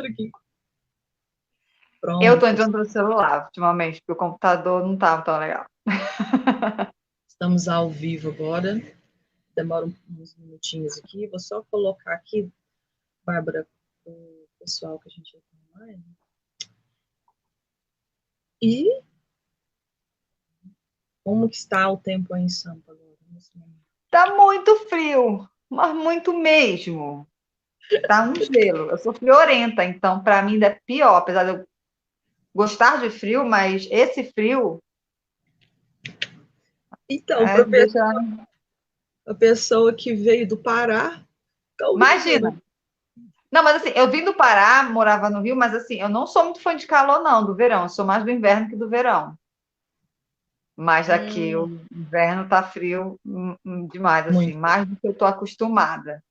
computador aqui. Eu tô Pronto. entrando pelo celular ultimamente, porque o computador não tava tão legal. Estamos ao vivo agora. Demora uns minutinhos aqui. Vou só colocar aqui, Bárbara, o pessoal que a gente vai online. E como que está o tempo aí em Sampa agora? Tá muito frio, mas muito mesmo. Tá um gelo. Eu sou friorenta, então para mim ainda é pior, apesar de eu gostar de frio, mas esse frio Então, deixa. a pessoa que veio do Pará, tá horrível. Imagina. Não, mas assim, eu vim do Pará, morava no Rio, mas assim, eu não sou muito fã de calor, não, do verão. Eu sou mais do inverno que do verão. Mas aqui o inverno tá frio demais, assim, Muito. mais do que eu tô acostumada.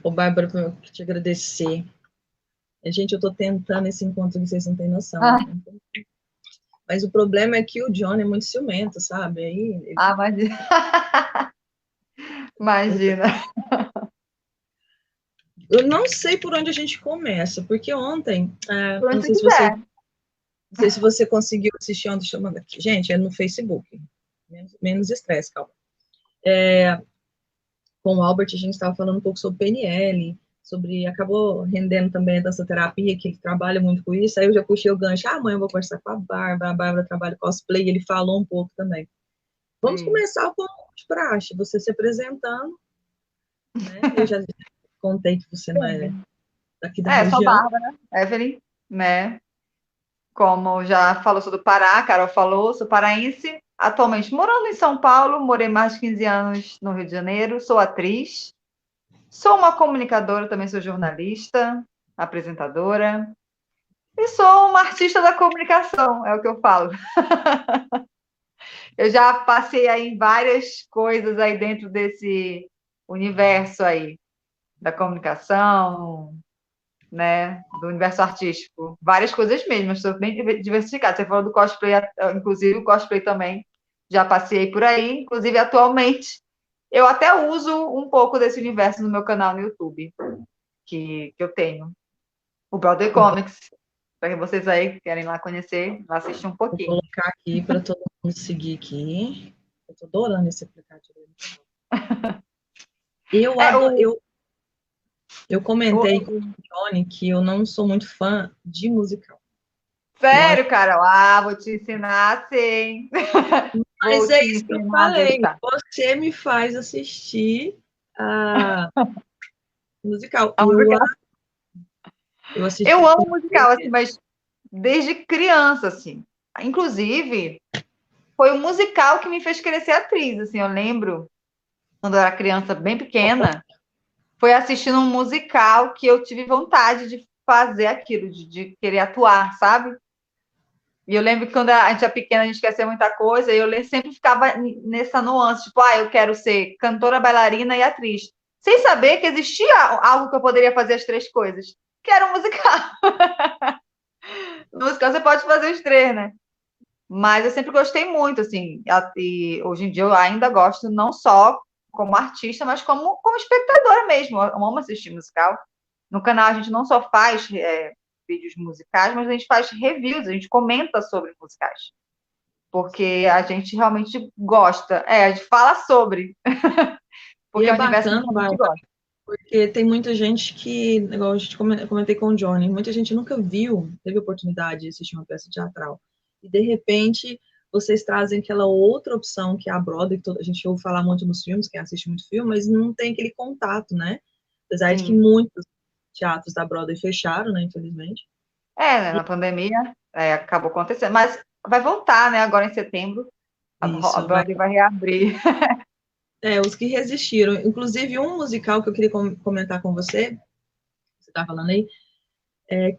Ô, Bárbara, eu quero te agradecer. Gente, eu tô tentando esse encontro, vocês não têm noção. Ah, Mas o problema é que o John é muito ciumento, sabe? Aí, imagina. Imagina. eu não sei por onde a gente começa, porque ontem, Por não onde você sei se você, quiser. não sei se você conseguiu assistir ontem, chamando aqui. Gente, é no Facebook. Menos estresse, calma. Com o Albert, a gente estava falando um pouco sobre PNL, acabou rendendo também a dança terapia, que ele trabalha muito com isso. Aí eu já puxei o gancho, amanhã eu vou conversar com a Bárbara trabalha cosplay, ele falou um pouco também. Vamos Sim. começar com de praxe, você se apresentando, né? Eu já contei que você não é daqui da Sou região. Bárbara, Evelyn, né? Como já falou, sou do Pará, a Carol falou, sou paraense. Atualmente morando em São Paulo, morei mais de 15 anos no Rio de Janeiro, sou atriz, sou uma comunicadora, também sou jornalista, apresentadora, e sou uma artista da comunicação, é o que eu falo. Eu já passei aí em várias coisas aí dentro desse universo aí da comunicação, né, do universo artístico. Várias coisas mesmo, estou bem diversificada. Você falou do cosplay, inclusive o cosplay também, já passei por aí. Inclusive, atualmente, eu até uso um pouco desse universo no meu canal no YouTube, que eu tenho. O Brother Comics, para vocês aí que querem lá conhecer, lá assistir um Vou pouquinho. colocar aqui para todo mundo seguir aqui. Eu tô adorando esse aplicativo. Eu É, adoro, eu comentei com o- o Johnny que eu não sou muito fã de musical. Eu acho, Sério, Carol? Ah, vou te ensinar sim. mas Vou é te isso que eu ensinar a falei. gostar. Você me faz assistir a musical. A música. Eu assisti Eu amo com musical, assim, mas desde criança, assim. Inclusive, foi o musical que me fez crescer atriz, assim. Eu lembro, quando eu era criança, bem pequena, foi assistindo um musical que eu tive vontade de fazer aquilo, de querer atuar, sabe? E eu lembro que quando a gente é pequena, a gente quer ser muita coisa, e eu sempre ficava nessa nuance, tipo, eu quero ser cantora, bailarina e atriz. Sem saber que existia algo que eu poderia fazer as três coisas, que era um musical. No musical você pode fazer os três, né? Mas eu sempre gostei muito, assim, e hoje em dia eu ainda gosto não só como artista, mas como espectadora mesmo. Eu amo assistir musical. No canal a gente não só faz vídeos musicais, mas a gente faz reviews, a gente comenta sobre musicais. Porque a gente realmente gosta. A gente fala sobre, e porque é é um universo que a bacana, gente realmente Bárbara, gosta. porque tem muita gente que, igual a gente comentei com o Johnny, muita gente nunca viu, teve oportunidade de assistir uma peça teatral. E de repente vocês trazem aquela outra opção que é a Broadway, que a gente ouve falar muito nos filmes, quem assiste muito filme, mas não tem aquele contato, né? Apesar de que Sim. muitos teatros da Broadway fecharam, né, infelizmente. Né, na pandemia acabou acontecendo, mas vai voltar, né? Agora em setembro, a Isso, Broadway vai reabrir. os que resistiram. Inclusive, um musical que eu queria comentar com você tá falando aí,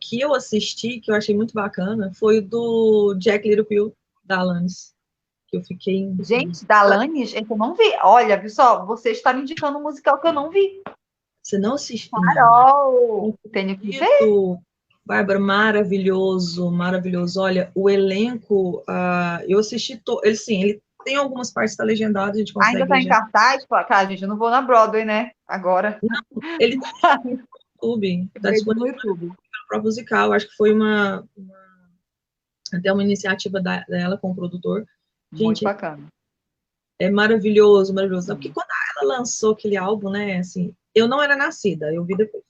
que eu assisti, que eu achei muito bacana, foi o do Jack Little Pill, da Alanis, que eu fiquei... Gente, da Alanis, eu não vi. Olha, viu só, você está me indicando um musical que eu não vi. Você não assistiu? Não, Carol, muito tenho que ver. bonito. Bárbara, maravilhoso, maravilhoso. Olha, o elenco, eu assisti, ele tem algumas partes que está legendado, a gente Ainda consegue está em legendar. cartaz? Cara, gente, eu não vou na Broadway, né? Agora. Ele YouTube. Eu Tá vejo no disponível YouTube. no próprio musical. Acho que foi até uma iniciativa dela com o produtor. Muito Gente, bacana. é maravilhoso, maravilhoso. Porque quando ela lançou aquele álbum, né, assim, eu não era nascida, eu vi depois.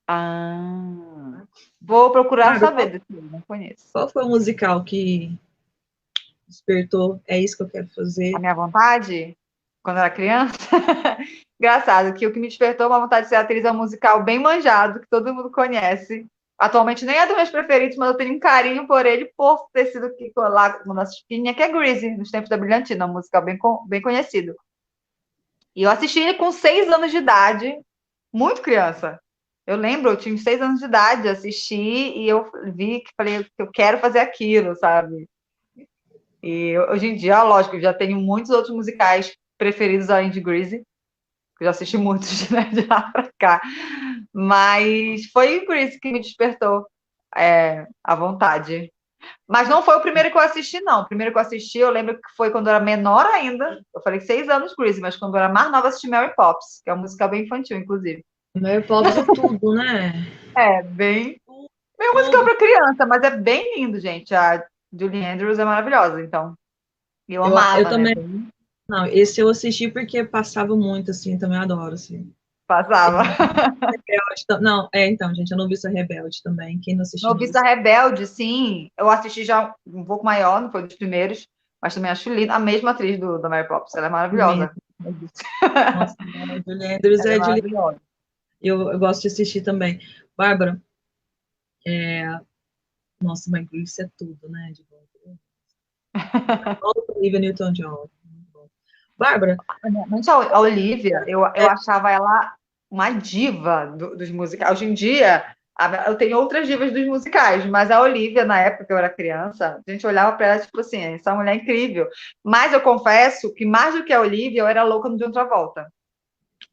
Ah, vou procurar Cara, saber desse filme, não conheço. qual foi o musical que despertou? É isso que eu quero fazer. A minha vontade, quando eu era criança, engraçado, que o que me despertou uma vontade de ser atriz é um musical bem manjado, que todo mundo conhece. Atualmente nem é dos meus preferidos, mas eu tenho um carinho por ele, por ter sido que lá quando assisti, que é Grease, nos tempos da Brilhantina, um musical bem conhecido. E eu assisti ele com 6 anos de idade, muito criança. Eu lembro, eu tinha 6 anos de idade, assisti e eu vi que falei que eu quero fazer aquilo, sabe? E hoje em dia, lógico, eu já tenho muitos outros musicais preferidos além de Grease, que eu já assisti muitos, né, de lá pra cá. Mas foi o Grease que me despertou a vontade. Mas não foi o primeiro que eu assisti, não. O primeiro que eu assisti, eu lembro que foi quando eu era menor ainda. Eu falei 6 anos Grease, mas quando eu era mais nova, eu assisti Mary Poppins, que é um musical bem infantil, inclusive. Mary Poppins é tudo, né? É, bem musical Tudo. para criança, mas é bem lindo, gente. A Julie Andrews é maravilhosa, então. Eu Eu amava, né? também. Não, esse eu assisti porque passava muito, assim, também adoro, assim. Passava. Não, então, gente, eu não vi essa Rebelde também. Quem não assistiu, não vi. Noviça Rebelde, sim. Eu assisti já um pouco maior, não foi dos primeiros, mas também acho linda. A mesma atriz da Mary Poppins, ela é maravilhosa. Nossa, a Julie Andrews Ela é é de. maravilhosa. Eu gosto de assistir também. Bárbara, nossa, mas isso é tudo, né? De bom. Olivia Newton-John. Bárbara, Realmente a Olivia, eu achava ela uma diva dos musicais. Hoje em dia, eu tenho outras divas dos musicais, mas a Olivia, na época que eu era criança, a gente olhava para ela tipo assim, essa mulher é incrível. Mas eu confesso que mais do que a Olivia, eu era louca no John Travolta.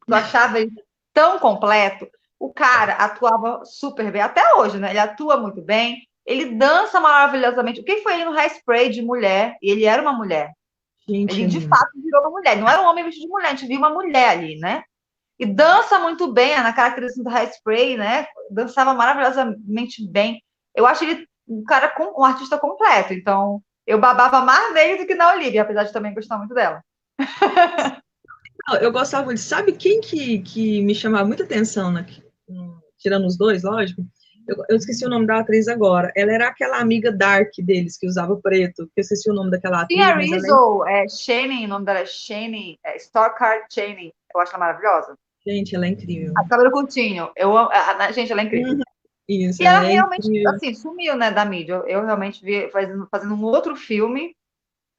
Eu achava ele tão completo. O cara atuava super bem, até hoje, né? Ele atua muito bem, ele dança maravilhosamente. O que foi ele no Hairspray de mulher? E ele era uma mulher. gente, Ele é de lindo. fato virou uma mulher. Não era um homem vestido de mulher, a gente viu uma mulher ali, né? E dança muito bem, na característica do Hairspray, né? Dançava maravilhosamente bem. Eu acho ele um artista completo. Então, eu babava mais nele do que na Olivia, apesar de também gostar muito dela. Eu gostava de. Sabe quem que me chamava muita atenção, tirando os dois, lógico? Eu esqueci o nome da atriz agora. Ela era aquela amiga dark deles, que usava preto. Eu esqueci o nome daquela Tia atriz, mas ela Rizzo, Shane, o nome dela é Shane, Stockard Shane. Eu acho ela maravilhosa. gente, ela é incrível. A cabelo curtinho. Gente, ela é incrível. Isso, E ela ela é realmente, incrível. assim, sumiu, né, da mídia. Eu realmente vi fazendo um outro filme,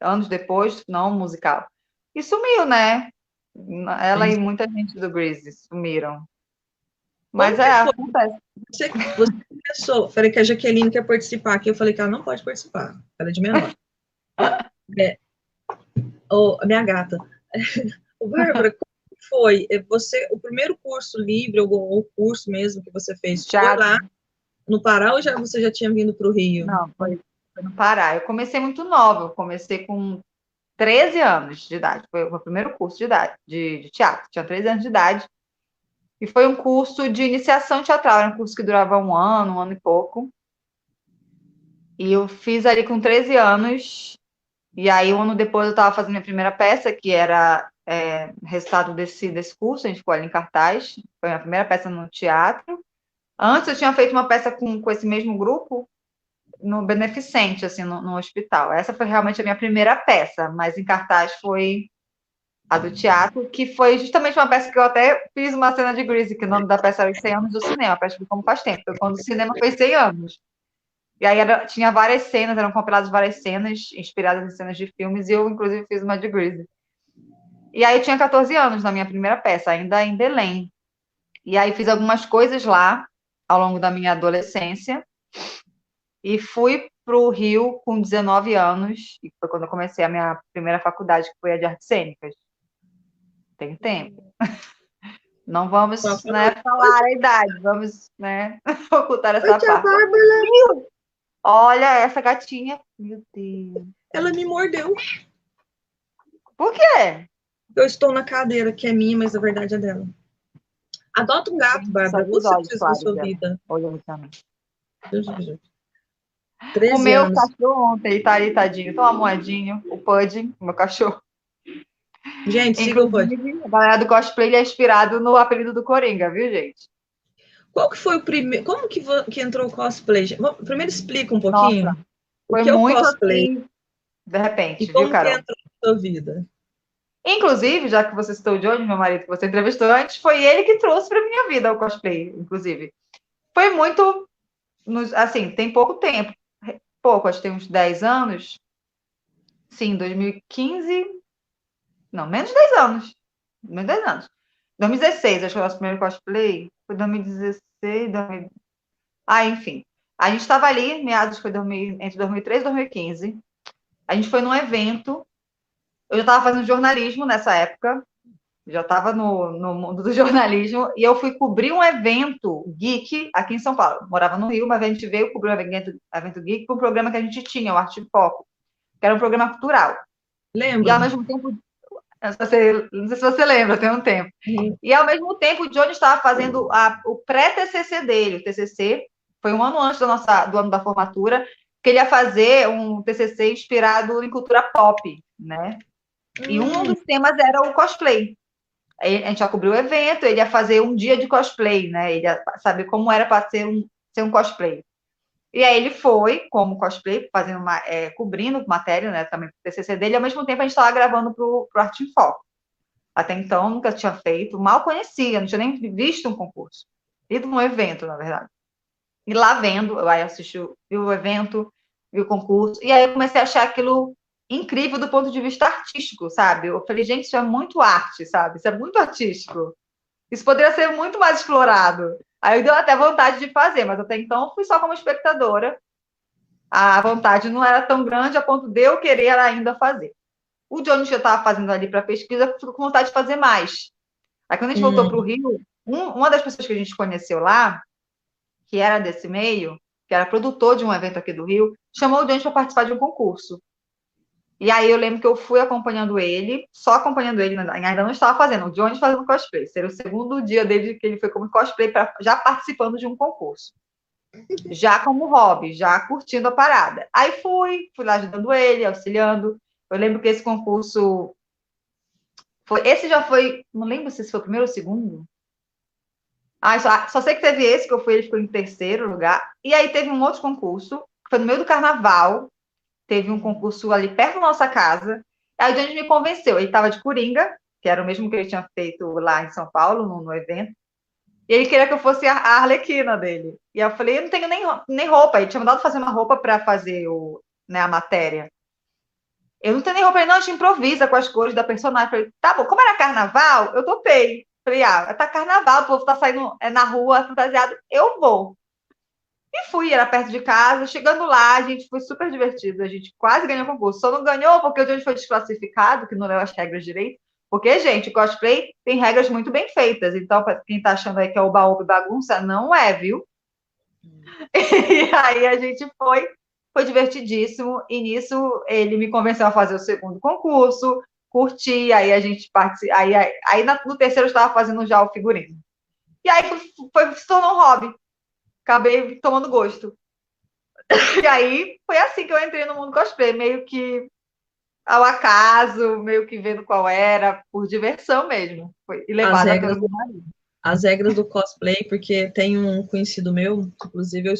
anos depois, não um musical. E sumiu, né? Ela e Gente, muita gente do Grease sumiram. como Mas que foi? acontece. Você começou. Falei que a Jaqueline quer participar aqui. Eu falei que ela não pode participar. Ela é de menor. É, a minha gata. Ô, Bárbara, como foi? O primeiro curso livre, ou curso mesmo que você fez, foi Já, lá no Pará ou você já tinha vindo para o Rio? não, foi no Pará. Eu comecei muito nova, eu comecei com 13 anos de idade. Foi o meu primeiro curso de idade, de teatro. Tinha 13 anos de idade. E foi um curso de iniciação teatral, era um curso que durava um ano e pouco. E eu fiz ali com 13 anos. E aí, um ano depois, eu estava fazendo minha primeira peça, que era resultado desse curso, a gente ficou ali em cartaz. Foi a minha primeira peça no teatro. Antes, eu tinha feito uma peça com esse mesmo grupo, no Beneficente, assim, no hospital. Essa foi realmente a minha primeira peça, mas em cartaz foi a do teatro, que foi justamente uma peça que eu até fiz uma cena de Grease, que o nome da peça era Os 100 Anos do Cinema, para explicar como faz tempo. Foi quando o cinema fez 100 anos. E aí tinha várias cenas, eram compiladas várias cenas, inspiradas em cenas de filmes, e eu, inclusive, fiz uma de Grease. E aí eu tinha 14 anos na minha primeira peça, ainda em Belém. E aí fiz algumas coisas lá, ao longo da minha adolescência, e fui para o Rio com 19 anos, e foi quando eu comecei a minha primeira faculdade, que foi a de artes cênicas. Tem tempo. Não vamos, né, falar a idade, vamos, né, ocultar Oi, essa tia parte. Bárbara. Olha essa gatinha. Meu Deus. Ela me mordeu. Por quê? Eu estou na cadeira, que é minha, mas na verdade é dela. Adota um gato, Só Bárbara. dos Quanto você olhos precisa da claros sua dela. vida? Olhando também. 13 Comeu o anos. cachorro ontem, ele tá ali, tadinho. Toma moedinho, o Pud, meu cachorro. Gente, siga o Pode. Inclusive, a galera do cosplay ele é inspirado no apelido do Coringa, viu, gente? Qual que foi o primeiro... Como que entrou o cosplay? Primeiro explica um Nossa, pouquinho o foi que é o muito cosplay assim, de e repente, viu, como que Carol? entrou na sua vida. Inclusive, já que você citou o Johnny, meu marido, que você entrevistou antes, foi ele que trouxe para minha vida o cosplay, inclusive. Foi muito, assim, tem pouco tempo. Pouco, acho que tem uns 10 anos. Sim, 2015. Não, menos de 10 anos. Menos de 10 anos. 2016, acho que foi o nosso primeiro cosplay. Foi 2016, 2000... Ah, enfim. A gente estava ali, meados, foi entre 2013 e 2015. A gente foi num evento. Eu já estava fazendo jornalismo nessa época. Já estava no mundo do jornalismo. E eu fui cobrir um evento geek aqui em São Paulo. Morava no Rio, mas a gente veio cobrir um evento geek com um programa que a gente tinha, o Arte em Foco, que era um programa cultural. E Lembra? ao mesmo tempo, não sei se você lembra, tem um tempo. Uhum. E ao mesmo tempo, o Johnny estava fazendo o pré-TCC dele. O TCC foi um ano antes do ano da formatura, que ele ia fazer um TCC inspirado em cultura pop, né? E um dos temas era o cosplay. A gente já cobriu o evento, ele ia fazer um dia de cosplay, né? Ele ia saber como era para ser um cosplay. E aí ele foi como cosplay, fazendo cobrindo matéria, né? Também para o TCC dele, e ao mesmo tempo a gente estava gravando para o Arte em Foco. Até então, nunca tinha feito, mal conhecia, não tinha nem visto um concurso. Ido num evento, na verdade. E lá vendo, eu aí assisti o evento, vi o concurso, e aí eu comecei a achar aquilo incrível do ponto de vista artístico, sabe? Eu falei, gente, isso é muito arte, sabe? Isso é muito artístico. Isso poderia ser muito mais explorado. Aí deu até vontade de fazer, mas até então eu fui só como espectadora. A vontade não era tão grande a ponto de eu querer ainda fazer. O Johnny já estava fazendo ali para pesquisa, ficou com vontade de fazer mais. Aí quando a gente voltou para o Rio, uma das pessoas que a gente conheceu lá, que era desse meio, que era produtor de um evento aqui do Rio, chamou o Johnny para participar de um concurso. E aí eu lembro que eu fui acompanhando ele, só acompanhando ele, ainda não estava fazendo, o Johnny fazendo cosplay. Seria o segundo dia dele que ele foi como cosplay, já participando de um concurso. Já como hobby, já curtindo a parada. Aí fui lá ajudando ele, auxiliando. Eu lembro que esse concurso esse já foi, não lembro se foi o primeiro ou o segundo. Só sei que teve esse, que eu fui, ele ficou em terceiro lugar. E aí teve um outro concurso, que foi no meio do carnaval. Teve um concurso ali perto da nossa casa. Aí o Johnny me convenceu. Ele estava de Coringa, que era o mesmo que ele tinha feito lá em São Paulo, no evento. E ele queria que eu fosse a Arlequina dele. E eu falei, eu não tenho nem roupa. Ele tinha mandado fazer uma roupa para fazer a matéria. Eu não tenho nem roupa. Ele, não, a gente improvisa com as cores da personagem. Eu falei, tá bom, como era carnaval, eu topei. Falei, tá carnaval, o povo tá saindo na rua fantasiado, eu vou. E fui, era perto de casa. Chegando lá, a gente foi super divertido. A gente quase ganhou o concurso. Só não ganhou porque o Johnny foi desclassificado, que não leu as regras direito. Porque, gente, o cosplay tem regras muito bem feitas. Então, para quem tá achando aí que é o baú bagunça, não é, viu? E aí a gente foi divertidíssimo. E nisso ele me convenceu a fazer o segundo concurso, curti. Aí a gente participa. No terceiro eu estava fazendo já o figurino. E aí se tornou um hobby. Acabei tomando gosto. E aí foi assim que eu entrei no mundo cosplay, meio que ao acaso, meio que vendo qual era, por diversão mesmo. E levada pelo meu marido. As regras do cosplay, porque tem um conhecido meu, inclusive a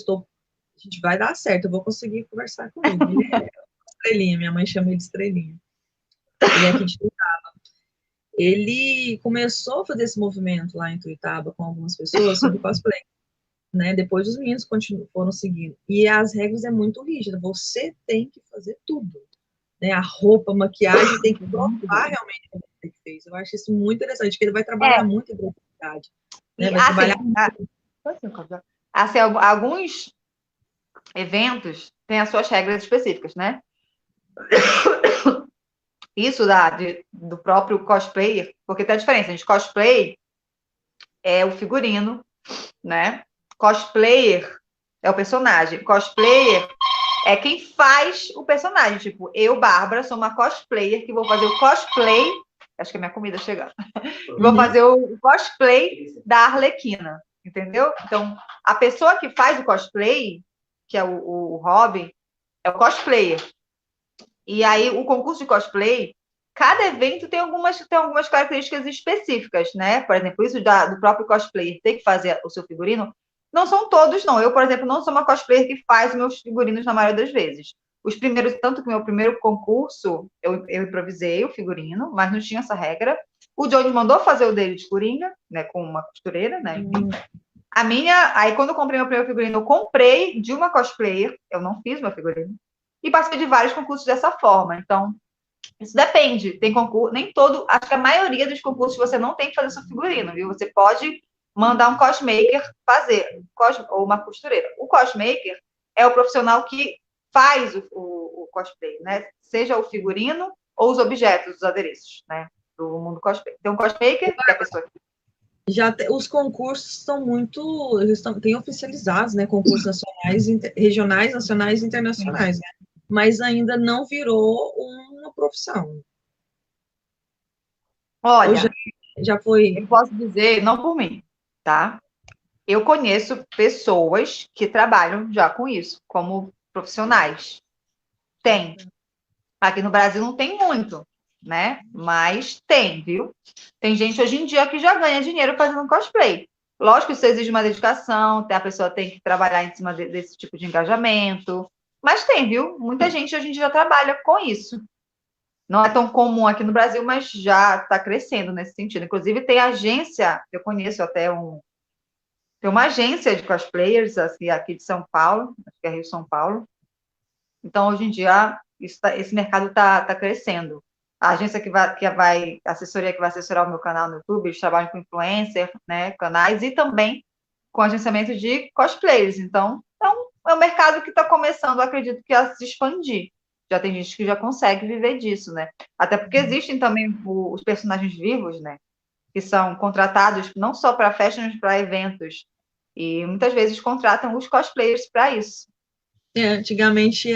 gente vai dar certo, eu vou conseguir conversar com ele. Ele é estrelinha, minha mãe chama ele de estrelinha. Ele é aqui de Tuitaba. Ele começou a fazer esse movimento lá em Tuitaba com algumas pessoas sobre cosplay, né? Depois os meninos foram seguindo. E as regras é muito rígida, você tem que fazer tudo. Né? A roupa, a maquiagem, tem que provar realmente o que você fez. Eu acho isso muito interessante, porque ele vai trabalhar muito em criatividade. Né? Vai trabalhar muito. Assim, alguns eventos têm as suas regras específicas, né? Isso do próprio cosplayer, porque tem a diferença. A gente cosplay é o figurino, né? Cosplayer é o personagem. Cosplayer é quem faz o personagem. Tipo, eu, Bárbara, sou uma cosplayer que vou fazer o cosplay Acho que é minha comida chegando. Vou fazer o cosplay da Arlequina, entendeu? Então, a pessoa que faz o cosplay, que é o hobby, é o cosplayer. E aí, o concurso de cosplay, cada evento tem algumas características específicas, né? Por exemplo, isso do próprio cosplayer ter que fazer o seu figurino, não são todos, não. Eu, por exemplo, não sou uma cosplayer que faz meus figurinos na maioria das vezes. Os primeiros, tanto que o meu primeiro concurso, eu improvisei o figurino, mas não tinha essa regra. O Johnny mandou fazer o dele de coringa, né? Com uma costureira, né? Aí quando eu comprei meu primeiro figurino, eu comprei de uma cosplayer, eu não fiz meu figurino, e participei de vários concursos dessa forma. Então, isso depende. Tem concurso, nem todo, acho que a maioria dos concursos você não tem que fazer seu figurino, viu? Você pode mandar um cosmaker fazer, ou uma costureira. O cosmaker é o profissional que faz o cosplay, né? Seja o figurino ou os objetos, os adereços, né? Do mundo cosplay. Tem um cosmaker, que é a pessoa que os concursos estão muito, têm oficializados, né? Concursos nacionais, regionais, nacionais e internacionais, né? Mas ainda não virou uma profissão. Olha, já foi. Eu posso dizer, não por mim, tá? Eu conheço pessoas que trabalham já com isso, como profissionais. Tem. Aqui no Brasil não tem muito, né? Mas tem, viu? Tem gente hoje em dia que já ganha dinheiro fazendo cosplay. Lógico que isso exige uma dedicação, a pessoa tem que trabalhar em cima desse tipo de engajamento. Mas tem, viu? Muita gente hoje em dia trabalha com isso. Não é tão comum aqui no Brasil, mas já está crescendo nesse sentido. Inclusive, tem agência, eu conheço até tem uma agência de cosplayers assim, aqui de São Paulo, acho que é Rio São Paulo. Então, hoje em dia, esse mercado está crescendo. A agência a assessoria que vai assessorar o meu canal no YouTube, eles trabalham com influencer, né, canais, e também com agenciamento de cosplayers. Então, é um mercado que está começando, acredito que a se expandir. Já tem gente que já consegue viver disso, né? Até porque existem também os personagens vivos, né? Que são contratados não só para fashion, mas para eventos. E muitas vezes contratam os cosplayers para isso. Antigamente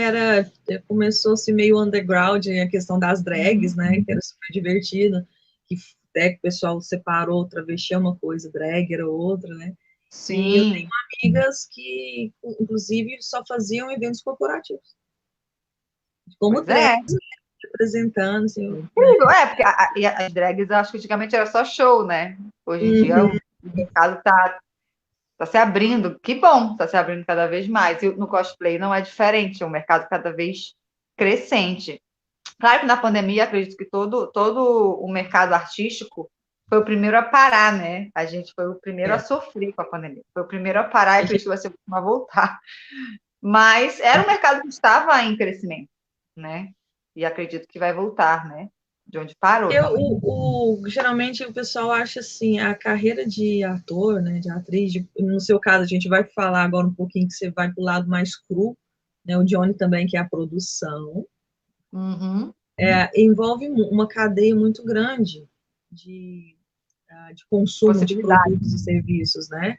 começou-se meio underground a questão das drags, né? Que era super divertido. Que até que o pessoal separou, travesti é uma coisa, drag era outra, né? Sim. E eu tenho amigas que, inclusive, só faziam eventos corporativos. Como drags, representando, assim. Incrível, porque as drags, eu acho que antigamente era só show, né? Hoje em dia o mercado está se abrindo. Que bom, está se abrindo cada vez mais. E no cosplay não é diferente, é um mercado cada vez crescente. Claro que na pandemia, acredito que todo o mercado artístico foi o primeiro a parar, né? A gente foi o primeiro a sofrer com a pandemia. Foi o primeiro a parar e acredito que vai ser o último a voltar. Mas era um mercado que estava em crescimento, né? E acredito que vai voltar, né? De onde parou. Geralmente o pessoal acha assim, a carreira de ator, né, de atriz, no seu caso, a gente vai falar agora um pouquinho que você vai para o lado mais cru, né? O Johnny também, que é a produção. Envolve uma cadeia muito grande de consumo de produtos e serviços, né?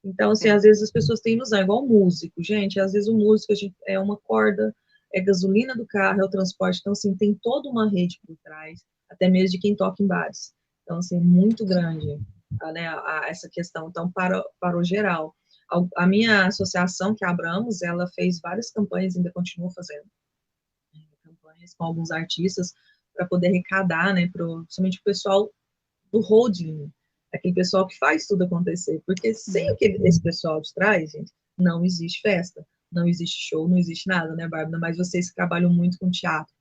Então, assim, às vezes as pessoas têm ilusão, igual músico, gente, às vezes o músico é uma corda, é gasolina do carro, é o transporte, então, assim, tem toda uma rede por trás, até mesmo de quem toca em bares. Então, assim, é muito grande, né, essa questão, então, para o geral. A minha associação, que é a Abramos, ela fez várias campanhas, ainda continua fazendo, campanhas com alguns artistas, para poder arrecadar, né, principalmente o pessoal do holding, aquele pessoal que faz tudo acontecer, porque sem esse pessoal de trás, gente, não existe festa, não existe show, não existe nada, né, Bárbara? Mas vocês que trabalham muito com teatro,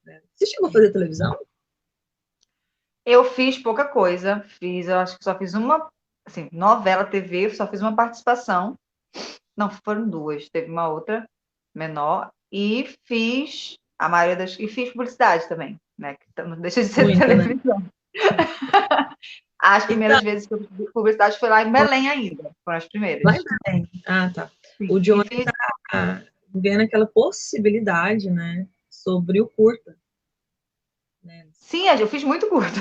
né? Você chegou a fazer televisão? Eu fiz pouca coisa, eu acho que só fiz uma, assim, novela, TV, só fiz uma participação, não, foram duas, teve uma outra menor, e fiz a maioria e fiz publicidade também, né, que não deixa de ser muito, televisão. Né? As primeiras vezes que eu fiz publicidade foi lá em Belém ainda, foram as primeiras. Lá em Belém? Ah, tá. Sim, o Johnny está vendo aquela possibilidade, né, sobre o curta. Né? Sim, eu fiz muito curta.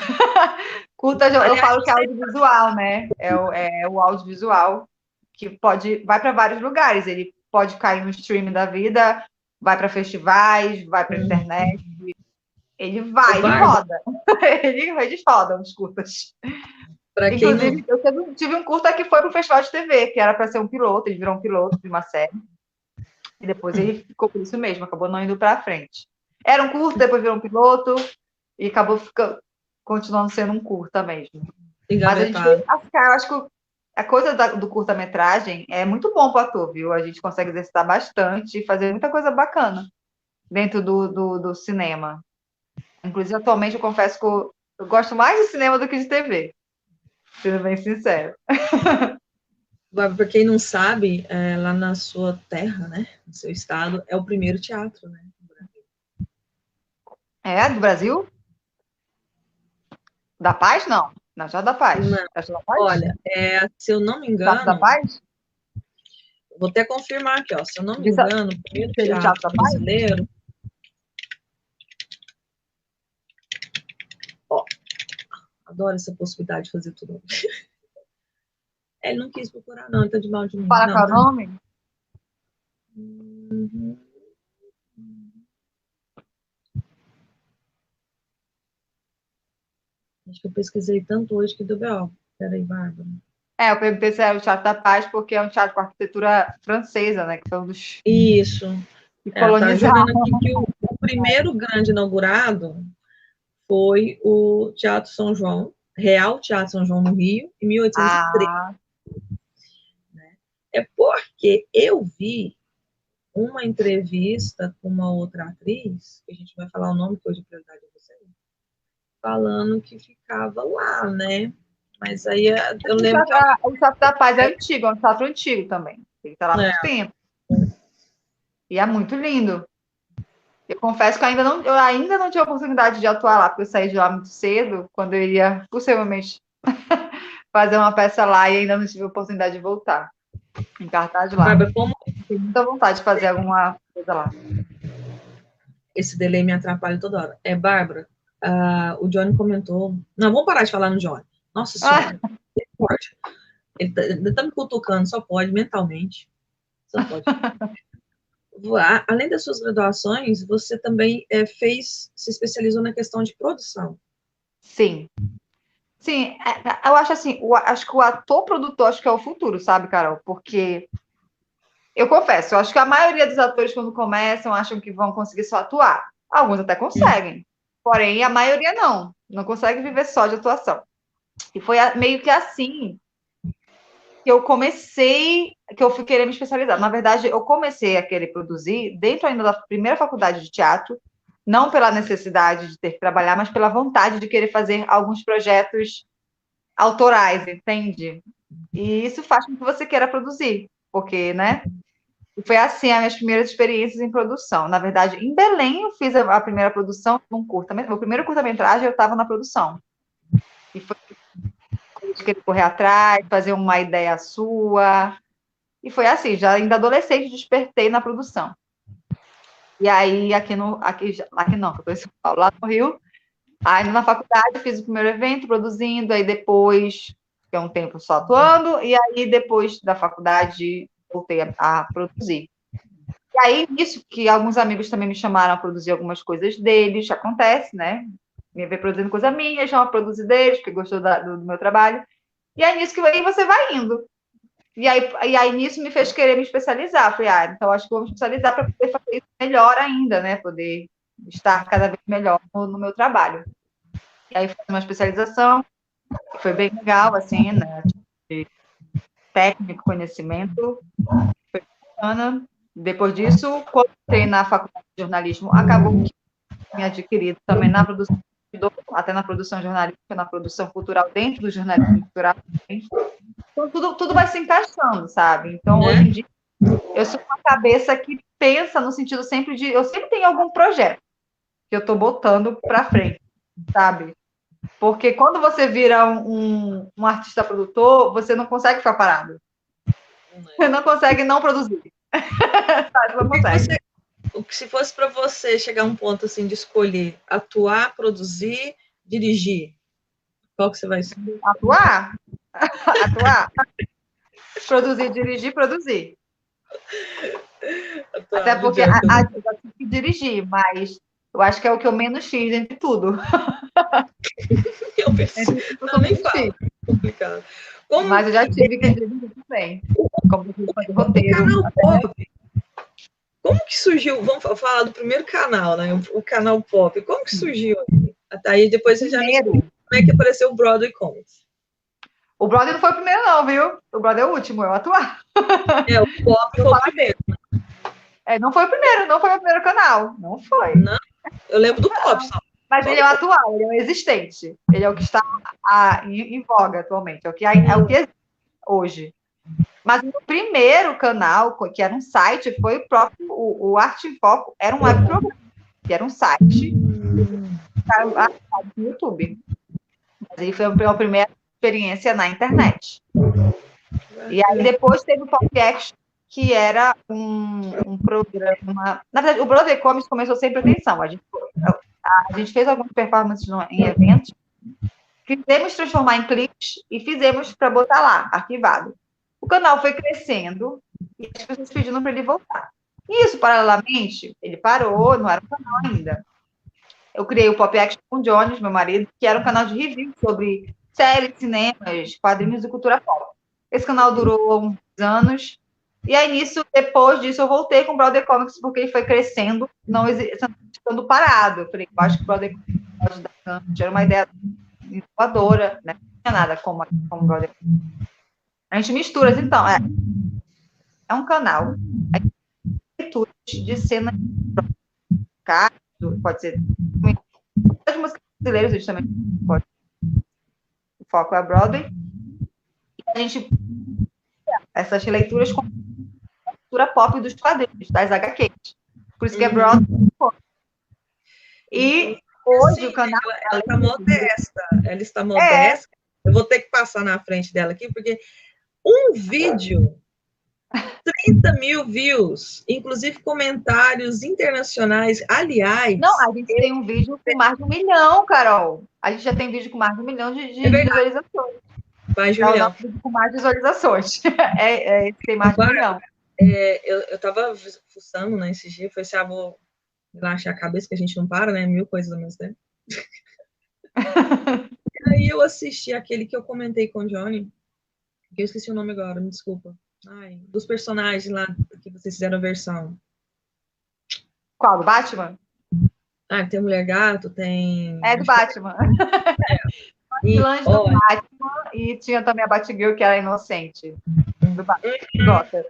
Curta, eu falo que é audiovisual, né? É o audiovisual que vai para vários lugares. Ele pode cair no streaming da vida, vai para festivais, vai para internet. Ele vai, ele roda. Eles rodam os curtas. Inclusive, eu tive um curta que foi para o Festival de TV, que era para ser um piloto, ele virou um piloto de uma série. E depois ele ficou por isso mesmo, acabou não indo para frente. Era um curta, depois virou um piloto, e acabou continuando sendo um curta mesmo. Mas a gente, eu acho que a coisa do curta-metragem é muito bom para o ator, viu? A gente consegue exercitar bastante e fazer muita coisa bacana dentro do cinema. Inclusive, atualmente, eu confesso que eu gosto mais de cinema do que de TV, sendo bem sincero. Para quem não sabe, lá na sua terra, né, no seu estado, é o primeiro teatro, né, do Brasil. É, do Brasil? Da Paz, não. Não, já da Paz. Não. Da Paz? Olha, se eu não me engano... Da Paz? Vou até confirmar aqui, ó. Se eu não me engano, o primeiro teatro brasileiro... Ó, adoro essa possibilidade de fazer tudo. Ele não quis procurar, não. Ele tá de mal de mim. Fala qual é o nome? Acho que eu pesquisei tanto hoje que deu B.O. Peraí, Bárbara. Eu perguntei se era o Teatro da Paz, porque é um teatro com arquitetura francesa, né? Que foi um dos... Isso. Colonizaram. Tá aqui que o primeiro grande inaugurado foi o Teatro São João, Real Teatro São João, no Rio, em 1803. É porque eu vi uma entrevista com uma outra atriz, que a gente vai falar o nome, que hoje é prioridade de vocês, falando que ficava lá, né? Mas aí eu lembro O Teatro da Paz é antigo, é um teatro antigo também. Ele está lá há muito tempo. E é muito lindo. Eu confesso que eu ainda não tive a oportunidade de atuar lá, porque eu saí de lá muito cedo, quando eu iria, possivelmente, fazer uma peça lá, e ainda não tive a oportunidade de voltar. Em cartaz lá. Bárbara, tenho muita vontade de fazer alguma coisa lá. Esse delay me atrapalha toda hora. Bárbara, o Johnny comentou... Não, vamos parar de falar no Johnny. Nossa Senhora. Ele tá me cutucando, só pode, mentalmente. Só pode. Além das suas graduações, você também se especializou na questão de produção. Sim. Sim, eu acho assim, acho que o ator-produtor acho que é o futuro, sabe, Carol? Porque, eu confesso, eu acho que a maioria dos atores, quando começam, acham que vão conseguir só atuar. Alguns até conseguem, porém, a maioria não consegue viver só de atuação. E foi meio que assim que eu fui querer me especializar. Na verdade, eu comecei a querer produzir dentro ainda da primeira faculdade de teatro, não pela necessidade de ter que trabalhar, mas pela vontade de querer fazer alguns projetos autorais, entende? E isso faz com que você queira produzir, porque, né? E foi assim as minhas primeiras experiências em produção. Na verdade, em Belém eu fiz a primeira produção, um curta, o primeiro curta-metragem eu estava na produção. E foi de querer correr atrás, fazer uma ideia sua. E foi assim, já ainda adolescente, despertei na produção. E aí, aqui não, que eu tô em São Paulo, lá no Rio, aí na faculdade fiz o primeiro evento, produzindo, aí depois, fiquei um tempo só atuando, e aí depois da faculdade voltei a produzir. E aí, nisso que alguns amigos também me chamaram a produzir algumas coisas deles, acontece, né? Me ver produzindo coisa minha, chama a produzir deles, porque gostou do meu trabalho. E aí, nisso que aí você vai indo. E aí, nisso me fez querer me especializar. Falei, então acho que vou me especializar para poder fazer isso melhor ainda, né? Poder estar cada vez melhor no meu trabalho. E aí, fiz uma especialização, que foi bem legal, assim, né? De técnico, conhecimento. Foi bacana. Depois disso, quando entrei na faculdade de jornalismo, acabou que me adquirido também na produção, até na produção jornalística, na produção cultural, dentro do jornalismo cultural. Então, tudo vai se encaixando, sabe? Então, hoje em dia, eu sou uma cabeça que pensa no sentido sempre de... Eu sempre tenho algum projeto que eu estou botando para frente, sabe? Porque quando você vira um artista produtor, você não consegue ficar parado. Você não consegue não produzir. Sabe? Não consegue. Se fosse para você chegar a um ponto assim de escolher atuar, produzir, dirigir, qual que você vai escolher? Atuar. Produzir, dirigir, produzir. Até porque eu tive que dirigir, mas Eu acho que é o que eu menos fiz entre tudo. Eu pensei, não, nem falo, complicado. Mas eu já tive que dirigir também. Como eu fazer roteiro. O canal Pop, como que surgiu? Vamos falar do primeiro canal, né? O canal Pop. Como que surgiu? Até aí depois você já me explica como é que apareceu o Broadway Comics. O Broadway não foi o primeiro, não, viu? O Broadway é o último, é o atual. O Pop foi o primeiro. Não foi o primeiro, não foi o primeiro canal. Não foi. Não, eu lembro do Pop só. Mas ele é o atual, ele é o existente. Ele é o que está em voga atualmente. É o que existe hoje. Mas o primeiro canal, que era um site, foi o próprio, o Arte em Foco, era um web programa, que era um site no YouTube. Mas aí foi a primeira experiência na internet. E aí depois teve o Pop Action, que era um programa... Na verdade, o Broadway Comics começou sem pretensão. A gente fez algumas performances em eventos, fizemos transformar em clipes e fizemos para botar lá, arquivado. O canal foi crescendo e as pessoas pedindo para ele voltar. Isso, paralelamente, ele parou, não era um canal ainda. Eu criei o Pop Action com o Jones, meu marido, que era um canal de review sobre séries, cinemas, quadrinhos e cultura pop. Esse canal durou uns anos. E aí, depois disso, eu voltei com o Broadway Comics, porque ele foi crescendo, não estando parado. Eu falei, eu acho que o Broadway Comics pode dar tanto. Era uma ideia inovadora, né? Não tinha nada como o Broadway Comics. A gente mistura, então, é um canal de cena pode ser as músicas brasileiras, a gente também pode. O foco é a Broadway. E a gente essas leituras com a cultura pop dos quadrinhos, das HQs. Por isso que é Broadway. E hoje sim, o canal... Ela está modesta. Ela está modesta. Eu vou ter que passar na frente dela aqui, porque um vídeo, 30 mil views, inclusive comentários internacionais. Aliás... Não, a gente tem um vídeo com mais de 1 milhão, Carol. A gente já tem vídeo com mais de 1 milhão de visualizações. Mais de 1 milhão. Vídeo com mais visualizações. Tem mais de 1 milhão. Eu estava fuçando, né, esses dias, foi assim, vou relaxar a cabeça, que a gente não para, né, 1000 coisas ao mesmo tempo. Aí eu assisti aquele que eu comentei com o Johnny, que eu esqueci o nome agora, me desculpa. Dos personagens lá que vocês fizeram a versão. Qual? Do Batman? Tem Mulher Gato, tem... É do Batman. E, do Batman, e tinha também a Batgirl, que era inocente. Do Batman.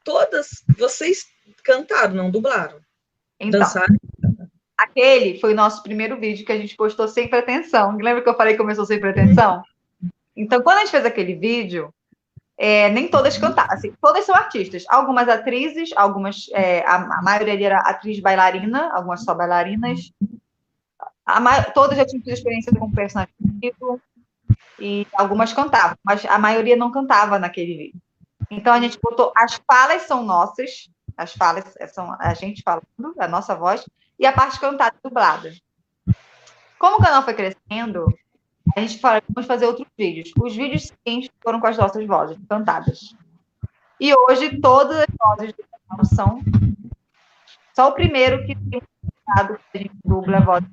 Todas vocês cantaram, não dublaram? Então, dançaram? Aquele foi o nosso primeiro vídeo que a gente postou sem pretensão. Lembra que eu falei que começou sem pretensão? Então, quando a gente fez aquele vídeo, nem todas cantaram. Assim, todas são artistas. Algumas atrizes, algumas... a maioria era atriz bailarina, algumas só bailarinas. Todas já tinham tido experiência com personagem vivo, e algumas cantavam, mas a maioria não cantava naquele vídeo. Então, a gente botou... As falas são nossas, as falas são a gente falando, a nossa voz, e a parte cantada e dublada. Como o canal foi crescendo, a gente falou, vamos fazer outros vídeos. Os vídeos seguintes foram com as nossas vozes cantadas. E hoje, todas as vozes do canal são... Só o primeiro que tem cantado, que a gente dubla a voz.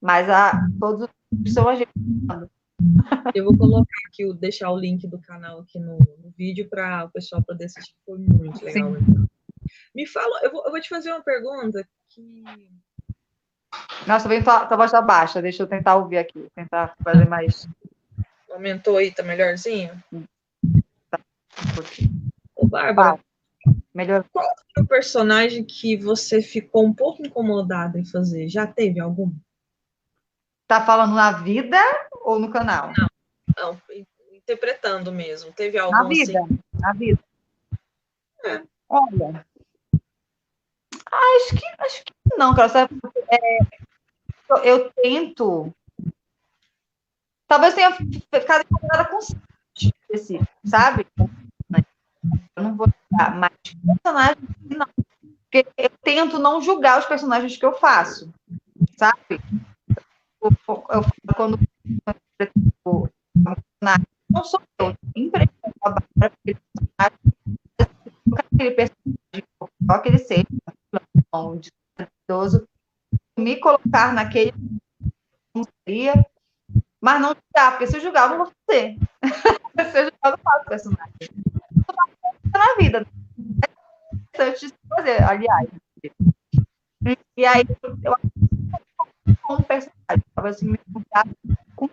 Mas todos os vídeos são a gente cantando. Eu vou colocar aqui, deixar o link do canal aqui no vídeo para o pessoal poder assistir. Foi muito legal. Me fala, eu vou te fazer uma pergunta que... Nossa, tua voz tá baixa, deixa eu tentar ouvir aqui, tentar fazer mais... Aumentou aí, tá melhorzinho? Tá. Ô, Bárbara, melhor. Qual é o personagem que você ficou um pouco incomodada em fazer? Já teve algum? Tá falando na vida ou no canal? Não, interpretando mesmo. Teve algum na vida, assim? Na vida. Olha, acho que não, cara. Eu tento... Talvez tenha ficado incomodada com específico, sabe? Eu não vou julgar, mas personagens não. Porque eu tento não julgar os personagens que eu faço, sabe? Quando não sou eu, aquele personagem, que ele seja colocar naquele como seria, mas não julgar, porque se eu julgar, eu não vou fazer. Se eu julgar, eu não faço personagem. Na vida. É interessante de fazer, aliás. E aí, eu acho que como personagem, talvez me contar com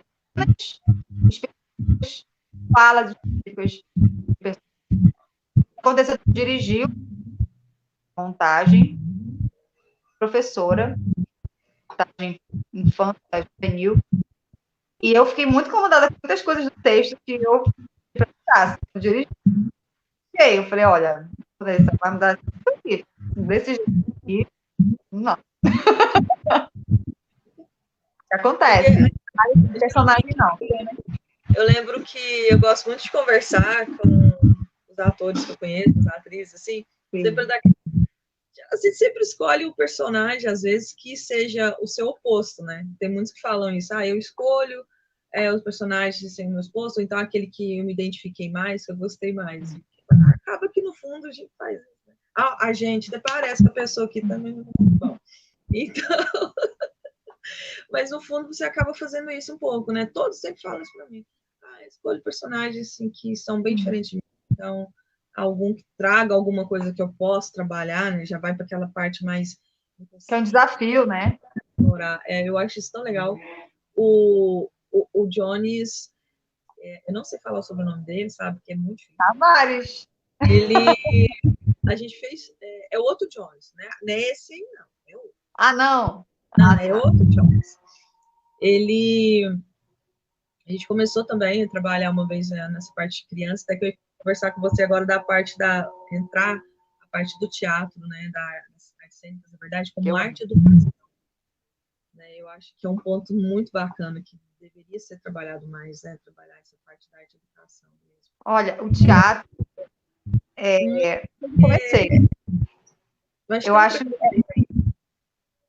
específicas, falas específicas. Aconteceu, dirigiu montagem, professora, montagem infância, juvenil, e eu fiquei muito incomodada com muitas coisas do texto que eu dirigi. Eu falei, olha, você vai mudar isso aqui. Desse jeito aqui, não. Acontece. Aí, personagem não. Eu lembro que eu gosto muito de conversar com os atores que eu conheço, as atrizes, assim, sempre a gente sempre escolhe um personagem, às vezes, que seja o seu oposto, né? Tem muitos que falam isso, eu escolho os personagens sem o meu oposto, ou então aquele que eu me identifiquei mais, que eu gostei mais. Acaba que, no fundo, a gente faz isso, né? A gente, até parece que a pessoa aqui também não é muito bom. Então, mas no fundo você acaba fazendo isso um pouco, né? Todos sempre falam isso pra mim. Escolho personagens assim, que são bem diferentes de mim. Então, algum que traga alguma coisa que eu possa trabalhar, né? Já vai para aquela parte mais. Que é um desafio, né? Eu acho isso tão legal. O Jones, eu não sei falar o sobrenome dele, sabe? Que é muito difícil. Tavares. A gente fez. É outro Jones, né? Não é esse aí, não. É outro. Não. É outro Jones. A gente começou também a trabalhar uma vez nessa parte de criança, até que eu ia conversar com você agora da parte entrar a parte do teatro, né, das artes cênicas, na verdade, como arte educação. Né, eu acho que é um ponto muito bacana que deveria ser trabalhado mais, né, trabalhar essa parte da arte educação mesmo. Olha, o teatro, comecei. Eu acho.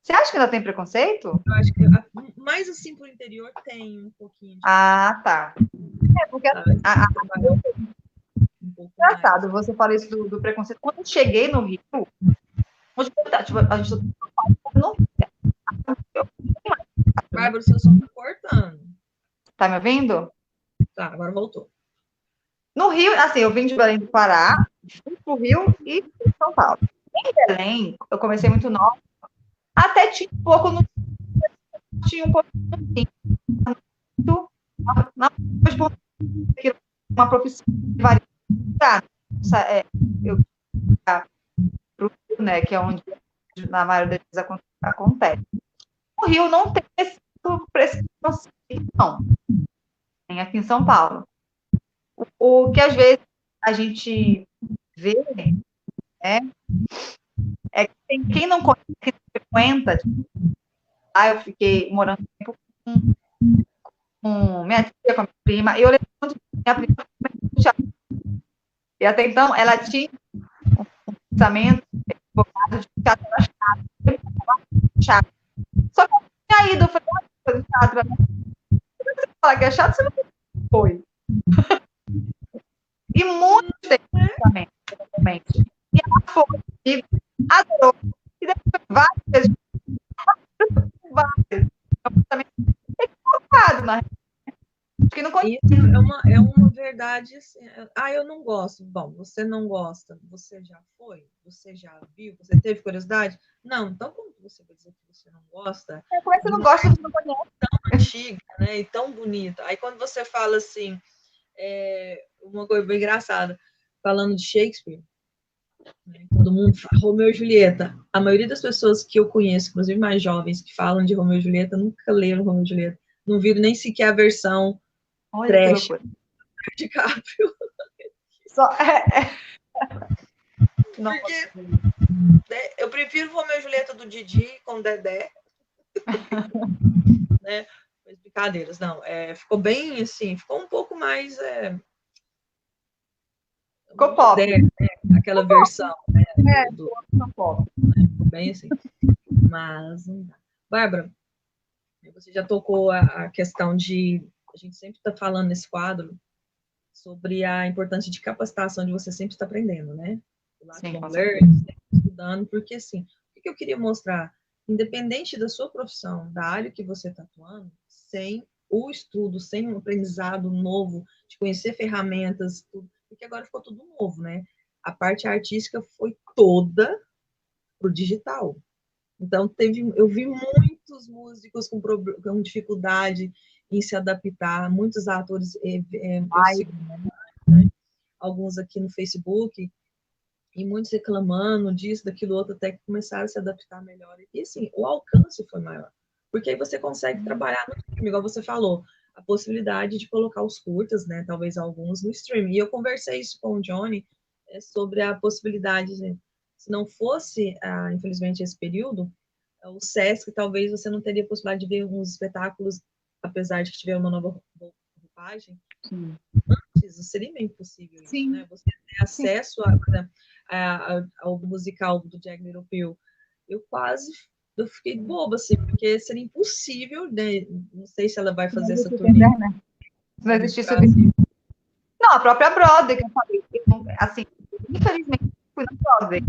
Você acha que ainda tem preconceito? Eu acho que mais assim pro interior tem um pouquinho. Tá. Porque engraçado, você fala isso do preconceito. Quando eu cheguei no Rio, a gente não. Bárbara, o seu som tá cortando. Tá me ouvindo? Tá, agora voltou. No Rio, assim, eu vim de Belém do Pará, fui pro Rio e fui em São Paulo. Em Belém, eu comecei muito nova, até tinha um pouco no. Tinha um pouco assim. Uma profissão variada. Eu para o Rio, né, que é onde na maioria das vezes acontece. O Rio não tem esse preconceito, não. Tem aqui em São Paulo. O que às vezes a gente vê, né, é que tem quem não conhece, quem não frequenta. Eu fiquei morando um tempo com minha tia, com a minha prima, e eu lembro muito minha prima. E até então ela tinha um pensamento de teatro chato. Só que eu tinha ido, eu falei, teatro, você fala que é chato, você não foi. E muito tempo também. E ela foi, adorou. E depois várias vezes. Várias. Também equivocado, na que não conheço. É uma verdade assim. Eu não gosto. Bom, você não gosta, você já foi? Você já viu? Você teve curiosidade? Não, então como você vai dizer que você não gosta? Como é que você não gosta, você não conhece? Tão antiga, né? E tão bonita. Aí quando você fala assim, uma coisa bem engraçada, falando de Shakespeare, né, todo mundo fala Romeu e Julieta. A maioria das pessoas que eu conheço, inclusive mais jovens, que falam de Romeu e Julieta, nunca leram Romeu e Julieta. Não viram nem sequer a versão trash de DiCaprio. Porque eu prefiro Romeu e Julieta do Didi com Dedé. Né? Mas brincadeiras, não. Ficou bem assim, ficou um pouco mais. Ficou pop. Aquela ficou versão. Né, pop. Bem assim. Mas não dá. Bárbara, você já tocou a questão de. A gente sempre está falando nesse quadro sobre a importância de capacitação, de você sempre estar aprendendo, né? Sim, estudando, porque assim, o que eu queria mostrar? independente da sua profissão, da área que você está atuando, sem o estudo, sem um aprendizado novo, de conhecer ferramentas, tudo, porque agora ficou tudo novo, né? A parte artística foi toda pro digital. Então, eu vi muitos músicos com dificuldade em se adaptar, muitos atores, alguns aqui no Facebook, e muitos reclamando disso, daquilo outro, até que começaram a se adaptar melhor. E, assim, o alcance foi maior. Porque aí você consegue trabalhar no stream, igual você falou, a possibilidade de colocar os curtas, né, talvez alguns no stream. E eu conversei isso com o Johnny sobre a possibilidade, de, se não fosse, infelizmente, esse período, o Sesc, talvez você não teria possibilidade de ver uns espetáculos, apesar de que tiver uma nova roupagem. Antes, seria meio impossível isso, Sim. né? Você ter acesso ao musical do Jagged Little Pill. Eu fiquei boba, assim, porque seria impossível, né? Não sei se ela vai fazer essa turnê. Vai existir subsídio. Não, a própria Broadway, que eu falei, assim, infelizmente, fui na Broadway,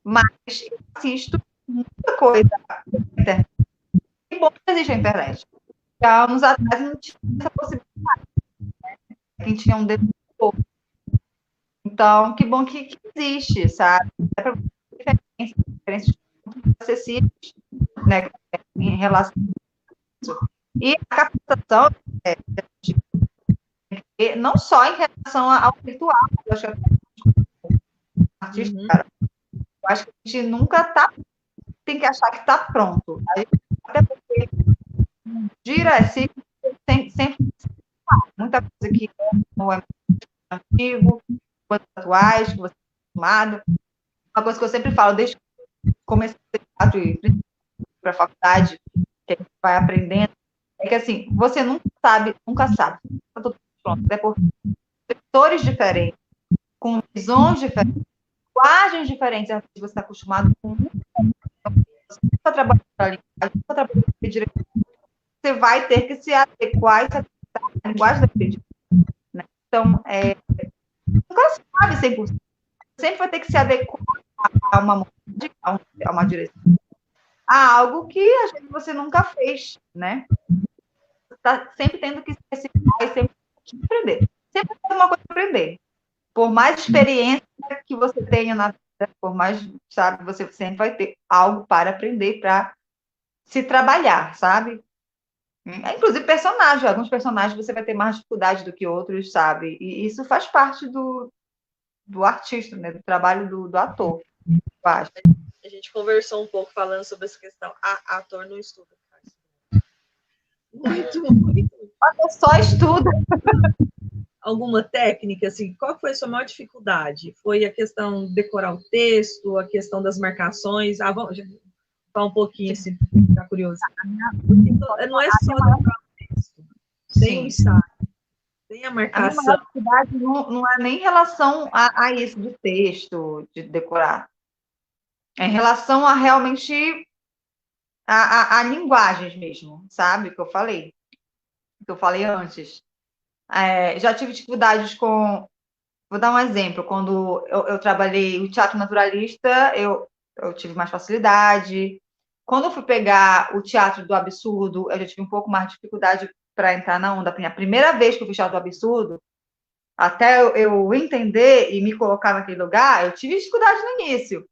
mas eu assisto muita coisa na internet. Que bom que existe a internet. Há anos atrás não tinha essa possibilidade, né? Quem tinha um dedo pouco. Então, que bom que existe, sabe? É para diferenças acessíveis, né? Em relação a isso. E a captação não só em relação ao virtual, eu acho que artista, cara, eu acho que a gente nunca tem que achar que está pronto. Até porque sempre muita coisa que não é antigo, coisas atuais, que você está acostumado. Uma coisa que eu sempre falo, desde que comecei a ir para a faculdade, que a gente vai aprendendo, é que assim, você nunca sabe. Está tudo pronto. Até porque setores diferentes, com visões diferentes, linguagens diferentes, você está acostumado com você está trabalhando para a linguagem, está trabalhando para direito, você vai ter que se adequar e se adaptar à linguagem da direito. Né? Então, nunca sabe 100%. Sempre vai ter que se adequar a uma direção, a algo que às vezes você nunca fez, né? Está sempre tendo que se reciclar e sempre aprender. Sempre tem alguma coisa para aprender. Por mais experiência que você tenha na vida, por mais, sabe, você sempre vai ter algo para aprender, para se trabalhar, sabe? Inclusive alguns personagens você vai ter mais dificuldade do que outros, sabe? E isso faz parte do artista, né? Do trabalho do ator, eu acho. A gente conversou um pouco falando sobre essa questão. Ator não estuda. Muito. Só estuda. Alguma técnica, assim, qual foi a sua maior dificuldade? Foi a questão de decorar o texto, a questão das marcações? Vamos falar um pouquinho, assim, tá curioso. Não é só decorar o texto, tem o ensaio, tem a marcação. A minha dificuldade não é nem em relação a isso de texto, de decorar. É em relação a realmente a linguagens mesmo, sabe? Que eu falei antes. Já tive dificuldades com... Vou dar um exemplo. Quando eu trabalhei o teatro naturalista, eu tive mais facilidade. Quando eu fui pegar o teatro do absurdo, eu já tive um pouco mais de dificuldade para entrar na onda. A primeira vez que eu fiz teatro do absurdo, até eu entender e me colocar naquele lugar, eu tive dificuldade no início,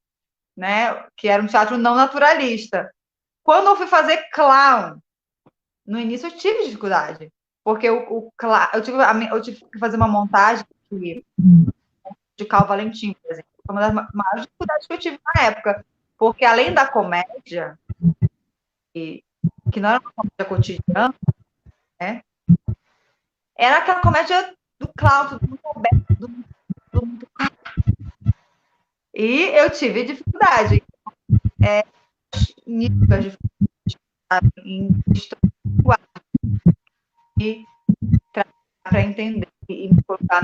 né? Que era um teatro não naturalista. Quando eu fui fazer clown, no início eu tive dificuldade, porque eu tive que fazer uma montagem de Cal Valentim, por exemplo. Foi uma das maiores dificuldades que eu tive na época, porque além da comédia, que não era uma comédia cotidiana, né? Era aquela comédia do clown, tudo muito aberto, tudo muito... E eu tive dificuldade em e para entender e me colocar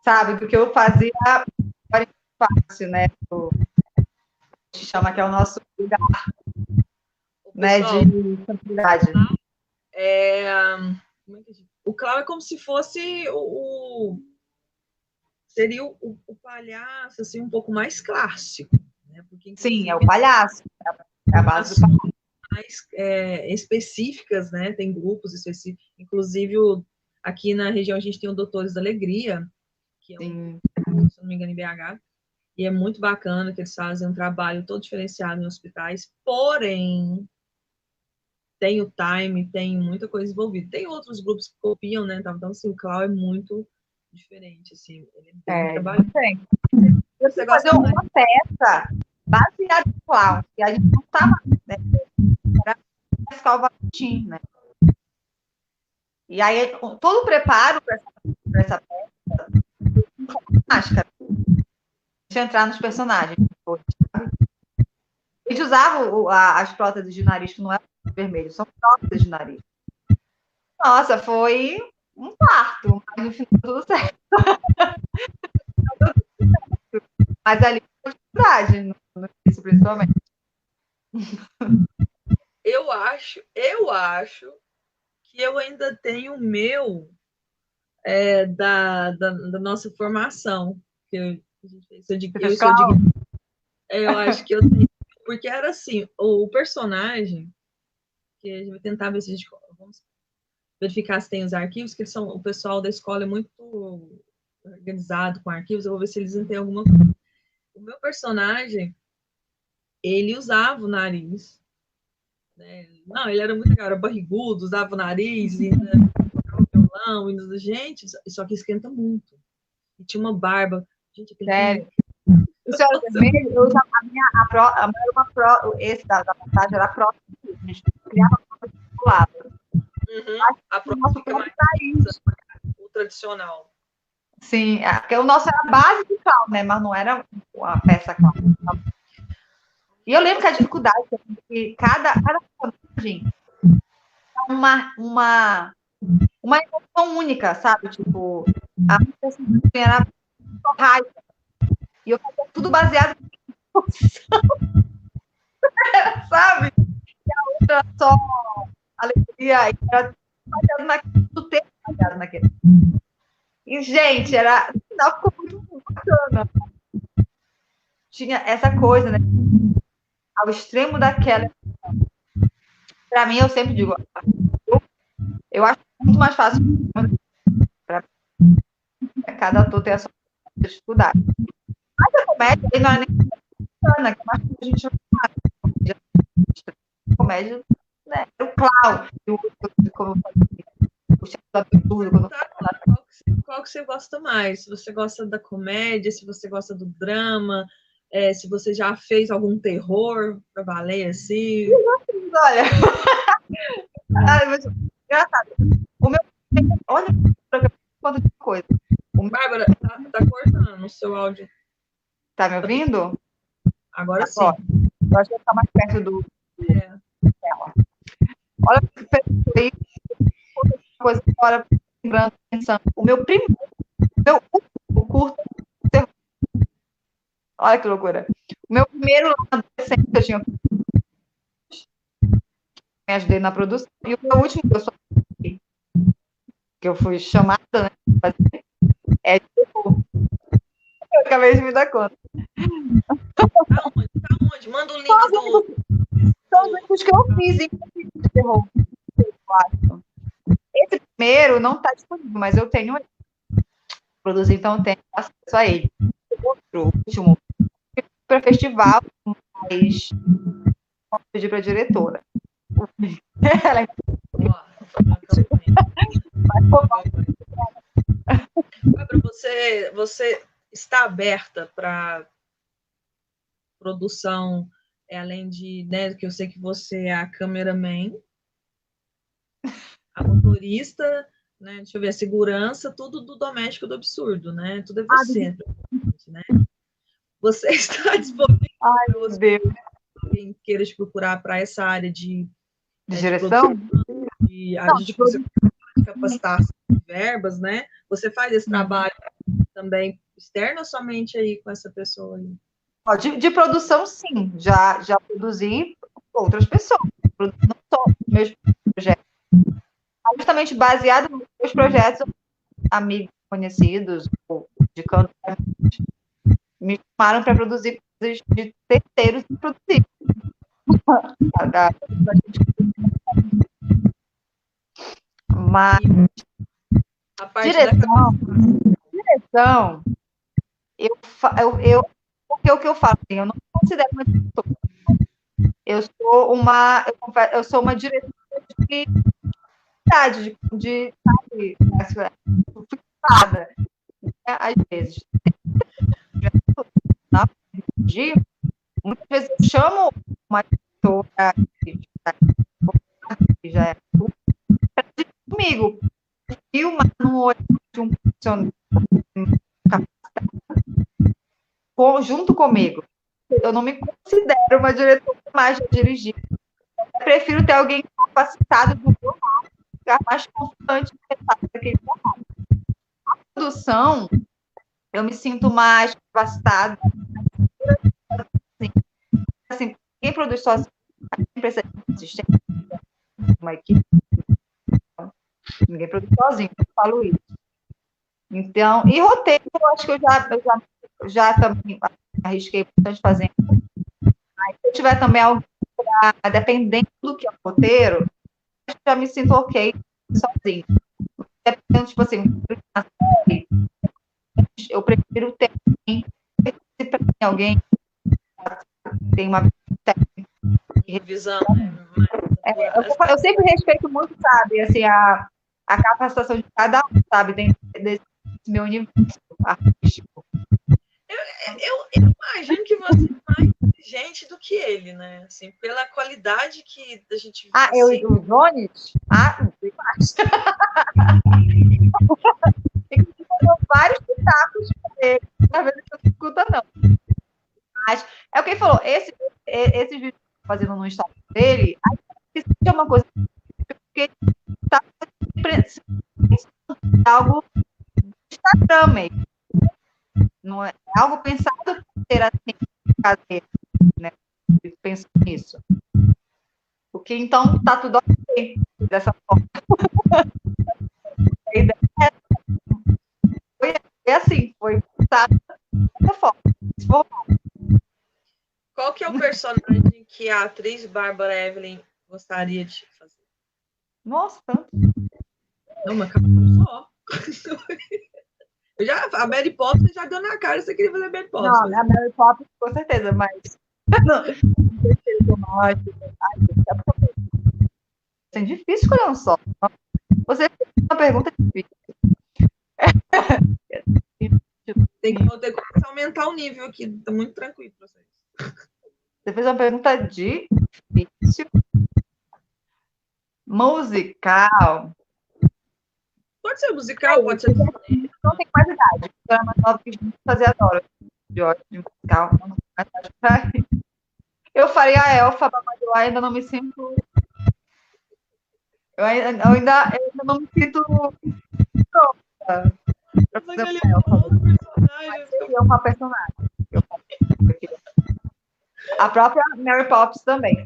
sabe, porque eu fazia fácil, né? A gente chama que é o nosso lugar, né, de tranquilidade. O clown é como se fosse seria o palhaço, assim, um pouco mais clássico, né? Porque, sim, é o palhaço. É a base do palhaço. Mais específicas, né? Tem grupos específicos. Inclusive, aqui na região a gente tem o Doutores da Alegria, que é um, se não me engano, em BH, e é muito bacana que eles fazem um trabalho todo diferenciado em hospitais, porém, tem o time, tem muita coisa envolvida. Tem outros grupos que copiam, né? Então, assim, o Clau é muito diferente, assim, ele é bem trabalhado. Eu fui fazer uma peça baseada em Clown, e a gente não estava, né? Era Pascal Valentim, né? E aí, todo o preparo para essa peça, máscara, de entrar nos personagens. A gente usava as próteses de nariz, que não eram vermelhas, são próteses de nariz. Nossa, foi um parto, mas no final tudo certo. Mas ali foi dificuldade, no início, principalmente. Eu acho que eu ainda tenho o meu da nossa formação. Que eu acho que eu tenho. Porque era assim, o personagem, que a gente vai tentar ver se a gente vamos verificar se tem os arquivos, que o pessoal da escola é muito organizado com arquivos, eu vou ver se eles não têm alguma coisa. O meu personagem, ele usava o nariz, né? Não, ele era muito legal, era barrigudo, usava o nariz, e tocava violão, e gente, só que esquenta muito. E tinha uma barba. Gente, sério? O senhor vermelho, eu usava esse da montagem era a próxima, a gente criava a próxima circulada. A próxima fica mais o tradicional. Sim, porque o nosso era a base de Clown, né? Mas não era a peça Clown. E eu lembro que a dificuldade é que cada personagem uma emoção única, sabe? Tipo, a personagem era raiva. E eu fazia tudo baseado em emoção. Sabe? E a outra só alegria. E era baseado naquilo, tudo tempo baseado naquilo. E, gente, ficou muito bacana. Tinha essa coisa, né? Ao extremo daquela. Para mim, eu sempre digo, eu acho muito mais fácil para cada ator ter a sua dificuldade. Mas a comédia não é nem bacana, que é mais que a gente comédia, né? O Clau, como eu falei, o Teatro do Absurdo. Qual que você gosta mais? Se você gosta da comédia, se você gosta do drama, se você já fez algum terror para valer, assim? Olha, engraçado. O meu, olha, quanto de coisa. Bárbara, tá cortando o seu áudio. Tá me ouvindo? Agora sim. Eu acho que tá mais perto do tela. Olha, aí, outra coisa agora, lembrando, pensando. O meu último curto. Olha que loucura. O meu primeiro adolescente, eu tinha me ajudei na produção, e o meu último que eu fui chamada, né, é tipo, eu acabei de me dar conta. Tá onde? Manda o link São os únicos que eu fiz de terror. Esse primeiro não está disponível, mas eu tenho produzir, então eu tenho acesso a ele. O último, para festival, mas vou pedir para a diretora. Ela você está aberta para produção, além de, né, que eu sei que você é a cameraman, a motorista, né, deixa eu ver, a segurança, tudo do doméstico do absurdo, né? Tudo é você, né? Você está disponível para você, alguém queira te procurar para essa área de direção? De capacitar verbas, né? Você faz esse trabalho também externo ou somente aí com essa pessoa aí? De produção, sim. Já produzi outras pessoas. Não só meus projetos. Justamente baseado nos meus projetos, amigos, conhecidos, ou de canto. Me chamaram para produzir coisas de terceiros e produzir. Mas A parte direção, porque o que eu falo, assim, eu não me considero uma diretora. Eu sou uma diretora de sabe, fixada, né, às vezes. Muitas vezes eu chamo uma diretora que já é para dizer comigo, filmar no olho de um profissional junto comigo. Eu não me considero uma diretora mais de dirigir. Eu prefiro ter alguém capacitado do meu lado, ficar mais confiante daquele trabalho. A produção, eu me sinto mais capacitada. Assim, quem produz sozinho, quem precisa de assistência, uma equipe. Ninguém produz sozinho, eu falo isso. Então, e roteiro, eu acho que eu já também arrisquei bastante fazendo. Aí, se eu tiver também alguém pra, dependendo do que é o roteiro, eu já me sinto ok sozinho. Dependendo, tipo assim, eu prefiro ter alguém que tem uma visão. Eu sempre respeito muito, sabe, assim, a capacitação de cada um, sabe, dentro desse meu universo artístico. Eu imagino que você é mais inteligente do que ele, né? Assim, pela qualidade que a gente... Ah, assim... eu e o Jones? Ah, não sei mais. Eu dou vários pitacos para ele, às vezes não escuta, não. Mas é o que ele falou, esse vídeo que eu tô fazendo no Instagram dele, isso é uma coisa que está algo do Instagram mesmo. Não é algo pensado para ser assim, caseiro, né? Penso nisso. Porque então tá tudo ok dessa forma. A ideia foi assim, foi pensado dessa forma. Qual que é o personagem que a atriz Bárbara Evelyn gostaria de fazer? Nossa, tanto. Não, mas calma só. A Mary Poppins já deu na cara que você queria fazer Mary Poppins. Não, a Mary Poppins, com certeza, mas... Não, é difícil escolher um só. Você fez uma pergunta difícil. Tem que começar a aumentar o nível aqui. Tá muito tranquilo para vocês. Você fez uma pergunta difícil. Musical. Pode ser musical, pode ser... Não tem mais idade. Eu era mais nova que fazer adoro. De musical. Eu faria a Elfa, mas eu ainda não me sinto... Eu ainda não me sinto pronta para fazer uma Elfa. Mas seria uma personagem. A própria Mary Poppins também.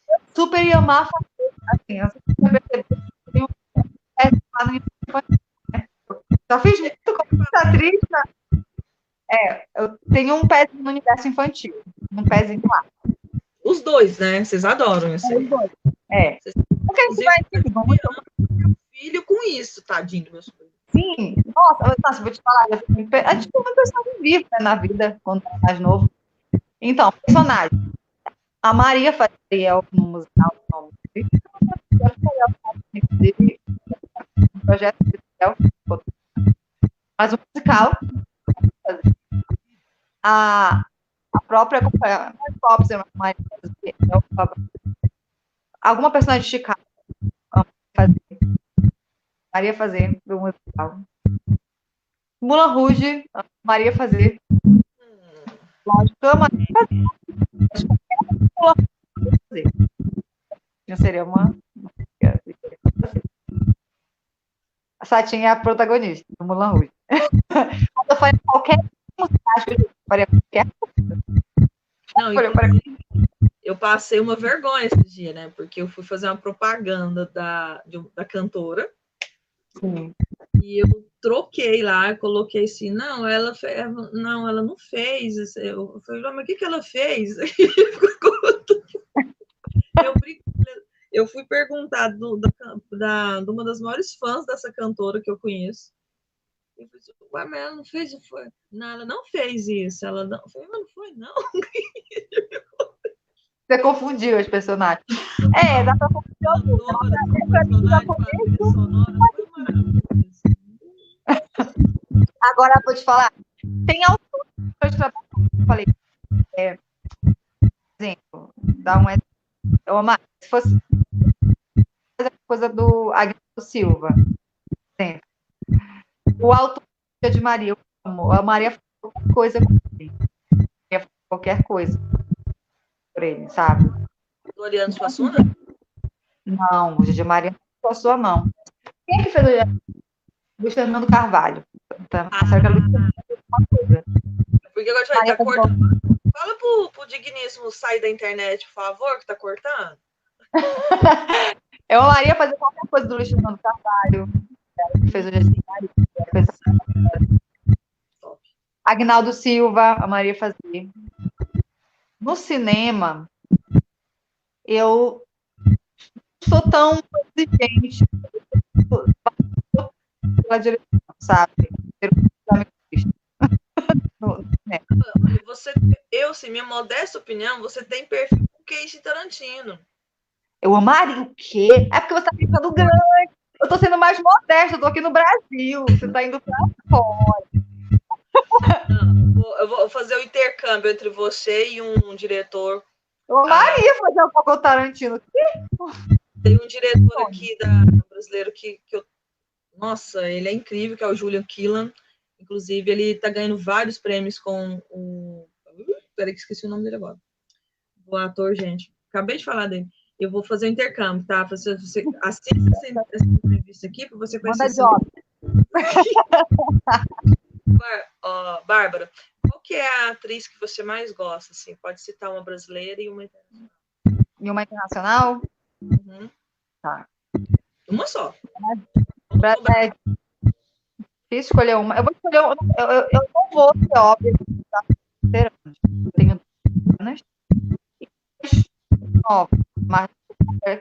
Eu super ia amar fazer, assim, eu super percebi que tem um lá no infantil, né? Já fiz muito como atriz, né? Eu tenho um pezinho no universo infantil, um pezinho lá. Os dois, né? Vocês adoram isso. Os dois. Porque a gente vai meu filho com isso, tadinho do meu sobrinho. Sim, nossa, vou te falar, a gente tem uma personagem viva, né, na vida, quando é mais novo. Então, personagem. A Maria faria no musical, inclusive, um projeto especial, mas o musical, a própria Pops, alguma personagem de Chicago Maria fazer do musical. Mulan Rouge, Maria fazer. Lógico, eu Maria fazer. Não seria uma... A Satinha é a protagonista do Mulan Rouge. Eu faria qualquer musical, eu faria qualquer coisa. Não, eu passei uma vergonha esse dia, né? Porque eu fui fazer uma propaganda da cantora. Sim. E eu troquei lá, coloquei assim, não, ela não fez. Eu falei, mas o que ela fez? Eu, eu fui perguntar de uma das maiores fãs dessa cantora que eu conheço. Eu falei, ué, mas ela não fez? Foi? Não, ela não fez isso. Ela não, eu falei, não foi, não. Você confundiu os personagens. Dá pra confundir alguns. Cantora, Pra mim, já personagem, trilha sonora, foi maravilhoso. agora, vou te falar, tem autores que eu trabalho, eu falei, exemplo, dá um exemplo. Se fosse coisa do Agnaldo Silva, exemplo, o autor de Maria, eu amo, a Maria faz qualquer coisa com ele. Qualquer coisa por ele, sabe? Doriano Suassuna? Não, o de Maria não a sua mão. Quem é que fez o Luiz Fernando Carvalho? Porque agora já tá cortando. Fala pro Digníssimo sair da internet, por favor, que tá cortando. Eu amaria fazer qualquer coisa do Luiz Fernando Carvalho. Que fez o Agnaldo Silva, a Maria fazer. No cinema, eu sou tão exigente pela direção, sabe? Sim, minha modesta opinião, você tem perfil com Quentin Tarantino. Eu amaria o quê? É porque você tá pensando grande. Eu tô sendo mais modesta, eu tô aqui no Brasil. Você tá indo pra fora. Eu vou fazer o intercâmbio entre você e um diretor. Eu amaria fazer o Quentin Tarantino. Tem um diretor aqui brasileiro que eu... Nossa, ele é incrível, que é o Julian Killam. Inclusive, ele tá ganhando vários prêmios com o... Peraí que esqueci o nome dele agora. O ator, gente. Acabei de falar dele. Eu vou fazer o intercâmbio, tá? Você assista essa entrevista aqui para você conhecer. Bárbara, qual que é a atriz que você mais gosta? Assim? Pode citar uma brasileira e uma internacional. E uma internacional? Uhum. Tá. Uma só. É difícil escolher uma. Eu vou escolher. Eu não vou ser óbvio. Eu tenho anos. Mas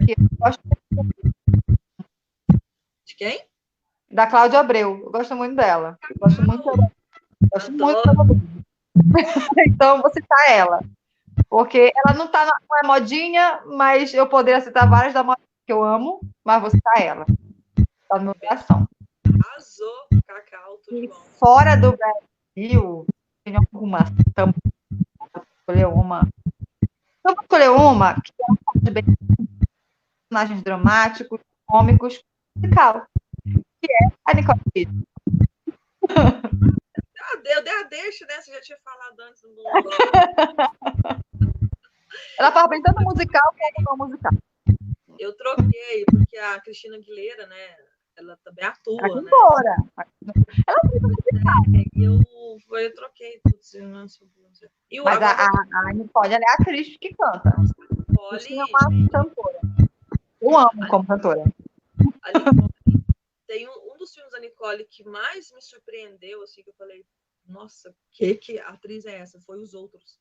que eu gosto de quem? Da Cláudia Abreu. Eu gosto muito dela. Eu gosto muito dela. Gosto muito dela. Então, vou citar ela. Porque ela não é modinha, mas eu poderia citar várias da modinha que eu amo, mas vou citar ela. Tá no meu coração. Arrasou, Cacau, tudo e bom. Fora do Brasil, tem alguma. Então, vou escolher uma. Eu vou escolher uma que é de personagens dramáticos, cômicos, musical, que é a Nicole Kidman. Eu dei a deixa, né? Você já tinha falado antes do... Ela fala bem tanto musical como não musical. Eu troquei, porque a Cristina Aguilera, né? Ela também atua, ela cantora. Né? Eu troquei tudo. Mas a Nicole, ela é a atriz que canta. Nicole é uma cantora. Eu amo como cantora. A Nicole, tem um dos filmes da Nicole que mais me surpreendeu, assim, que eu falei, nossa, que atriz é essa? Foi Os Outros.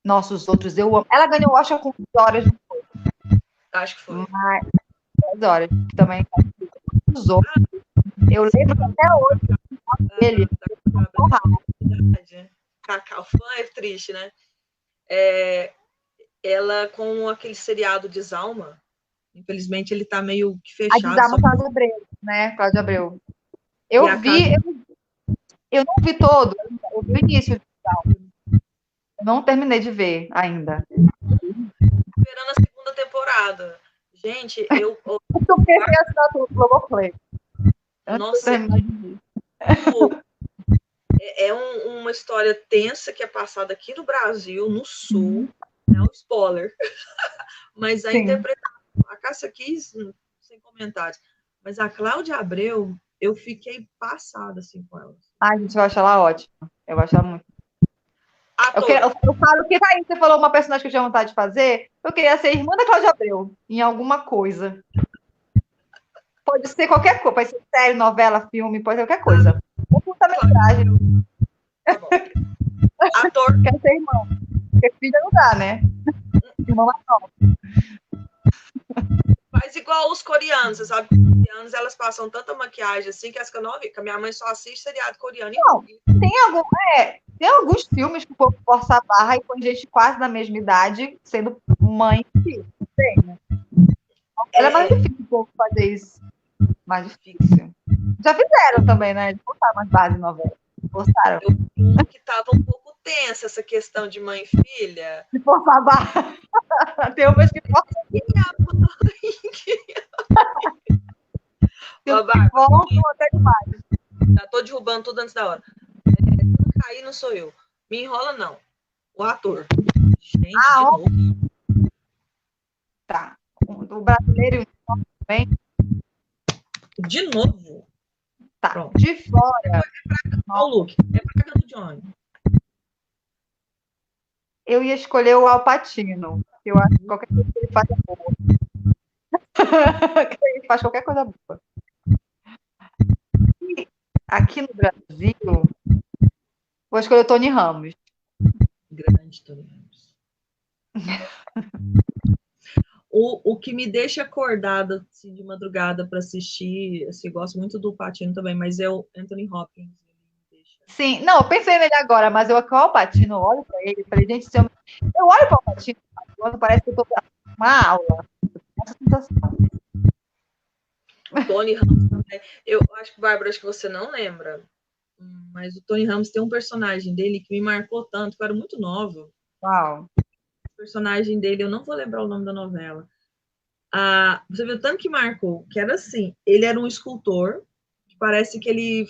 Nossa, Os Outros eu amo. Ela ganhou, acho, com 10 horas. Acho que foi. Mas 10 horas, que também Os Outros. Eu lembro que até hoje ele. Cacau, fã é triste, né? Ela com aquele seriado Desalma, infelizmente ele tá meio que fechado. A Desalma, Cláudia Abreu, né? Cláudia Abreu. Eu não vi todo, eu vi o início de Desalma. Eu não terminei de ver ainda. Esperando a segunda temporada. Gente, eu pensei assinatura do Globoplay. Nossa, é uma história tensa que é passada aqui no Brasil, no Sul. É um spoiler. Mas a interpretação, a Cássia Kiss, sem comentários. Mas a Cláudia Abreu, eu fiquei passada assim com ela. Ai, gente, eu acho ela ótima. Eu acho ela muito. Eu falo que aí você falou uma personagem que eu tinha vontade de fazer. Eu queria ser irmã da Cláudia Abreu em alguma coisa. pode ser qualquer coisa, pode ser série, novela, filme, pode ser qualquer coisa. Ou curta-metragem. Tá bom. Ator. Quer ser irmão. Porque filha não dá, né? Irmão é não. Faz igual os coreanos, você sabe que os coreanos, elas passam tanta maquiagem assim que as que eu não vi, que a minha mãe só assiste seriado coreano. Não, tem alguns filmes que o povo força a barra e põe gente quase da mesma idade sendo mãe e filho. Tem, né? Ela é mais difícil um pouco fazer isso. Mais difícil. Já fizeram também, né? Eles botaram umas bases de novela. Gostaram. Eu vi que estava um pouco tensa essa questão de mãe e filha. Se forçar a barra. Tem umas que forçam até demais. Já tô derrubando tudo antes da hora. Se cair, não sou eu. Me enrola, não. O ator. Gente, de novo. Tá. O brasileiro também. De novo? Tá. Pronto. De fora. Olha o look. É praga do Johnny. Eu ia escolher o Al Pacino. Eu acho que qualquer coisa que ele faz é boa. Ele faz qualquer coisa boa. E aqui no Brasil, vou escolher o Tony Ramos. Grande Tony Ramos. O que me deixa acordada assim, de madrugada para assistir, assim, gosto muito do Pacino também, mas é o Anthony Hopkins. Sim, não, eu pensei nele agora, mas eu com o Al Pacino, olho para ele, falei, gente, se eu olho para o Al Pacino, parece que eu estou uma aula. Essa sensação. Tony Ramos também. Eu acho que, Bárbara, acho que você não lembra, mas o Tony Ramos tem um personagem dele que me marcou tanto, que eu era muito nova. Uau. O personagem dele, eu não vou lembrar o nome da novela. Você viu tanto que marcou, que era assim, ele era um escultor, que parece que ele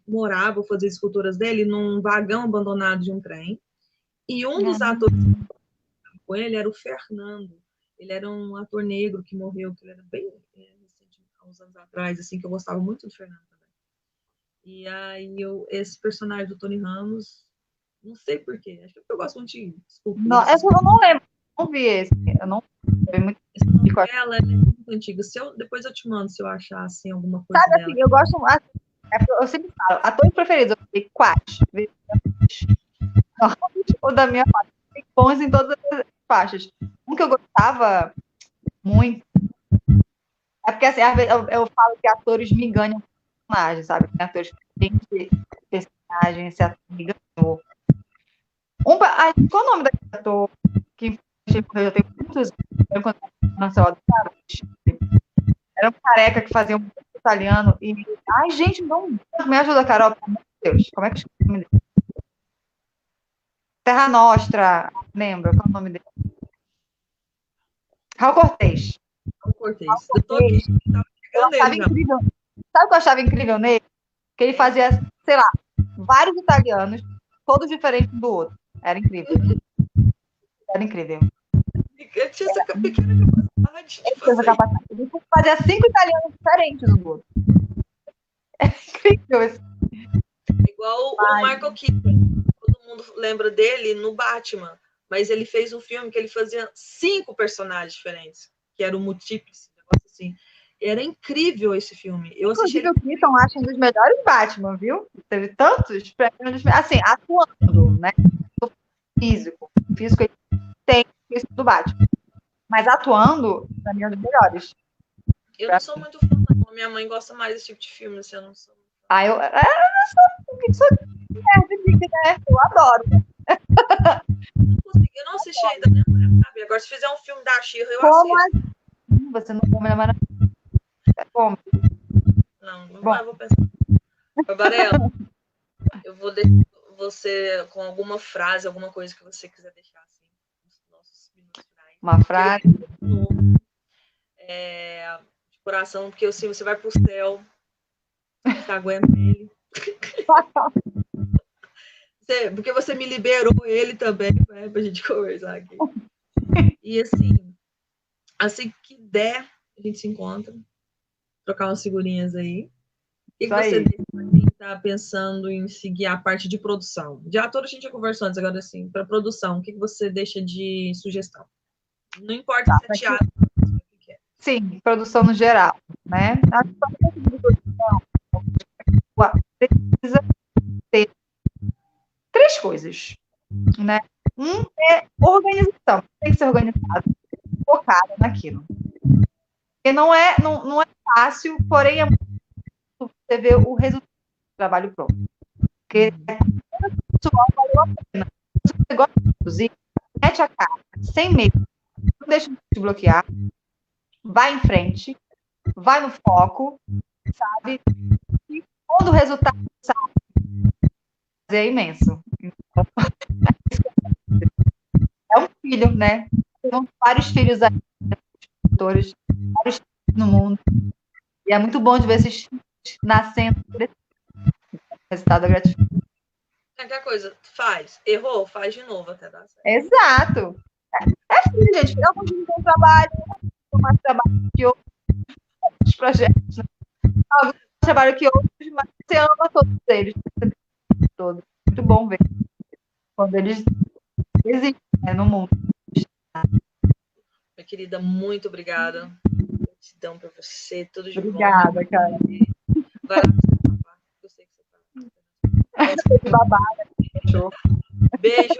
morava, fazia esculturas dele num vagão abandonado de um trem, e um dos atores com ele era o Fernando. Ele era um ator negro que morreu, que ele era bem recente, há uns anos atrás, assim, que eu gostava muito do Fernando também. E aí, esse personagem do Tony Ramos, não sei porquê, acho que eu gosto muito de escultura. Não, essa eu não lembro, não vi esse. Eu não vi muito. Essa novela é muito antiga. Depois eu te mando se eu achar assim, alguma coisa. Sabe dela. assim, eu gosto. Eu sempre falo, atores preferidos, eu falei quais? O da minha parte. Tem bons em todas as faixas. Um que eu gostava muito é porque assim, às vezes eu falo que atores me ganham personagens, sabe? Tem atores que têm personagem, esse ator me ganhou. Qual o nome daquele ator que eu já tenho muitos anos quando eu era um careca que fazia um italiano e ai, gente, não me ajuda, Carol, pelo amor de Deus. Como é que chama o nome dele? Terra Nostra, lembra? Qual é o nome dele? Raul Cortez. Raul Cortez. Eu tô aqui, eu achava incrível. Sabe o que eu achava incrível nele? Que ele fazia, sei lá, vários italianos, todos diferentes um do outro. Era incrível. Era incrível. Eu tinha essa pequena capacidade de fazer. Ele fazia 5 italianos diferentes um do outro. É incrível isso. Igual o Michael Keaton. Todo mundo lembra dele no Batman. Mas ele fez um filme que ele fazia 5 personagens diferentes. Que era o Multíplice, um negócio assim. Era incrível esse filme. Eu assisti. Inclusive, o Keaton acha um dos melhores Batman, viu? Teve tantos prêmios, assim, atuando, né? Físico ele tem isso do Batman. Mas atuando, pra mim, é um dos melhores. Eu não sou muito fã, não. Minha mãe gosta mais desse tipo de filme, assim, eu não sou. Eu não sou nerd, né? Eu adoro. Eu não assisti ainda, né? Agora, se fizer um filme da She-Ra, eu assisto. Você não come, mas como? Não vou pensar. Varela, eu vou deixar você com alguma frase, alguma coisa que você quiser deixar assim, nos nossos minutos finais. Uma frase? De coração, porque assim, você vai pro céu, você aguenta ele. Porque você me liberou ele também, né, pra gente conversar aqui. E assim que der, a gente se encontra, trocar umas figurinhas aí. O que você está pensando em seguir a parte de produção? De ator a gente já conversou antes, agora assim, para produção, o que você deixa de sugestão? Não importa se é teatro, o que é. Sim, produção no geral, né? A produção precisa ter três coisas, né? Um é organização, tem que ser organizado, focado naquilo. Porque não é fácil, porém é muito você ver o resultado do trabalho pronto. Porque pessoal valeu a pena. Se você gosta de produzir, mete a cara, sem medo, não deixa de te bloquear, vai em frente, vai no foco, sabe? E quando o resultado sai, é imenso. Então, é um filho, né? Tem vários filhos aí, vários filhos no mundo. E é muito bom de ver esses filhos nascendo, resultado gratificante. É aquela coisa, faz, errou, faz de novo até dar certo. Exato. É filho, gente. Eu consigo ter um trabalho, mais trabalho que outros projetos. Alguns mais trabalho que outros, mas você ama todos eles. Todos. Muito bom ver quando eles existem, né, no mundo. Minha querida, muito obrigada. Gratidão para você, tudo de Obrigada, bom. cara. Vai lá, eu sei que você tá. Babada. Beijo.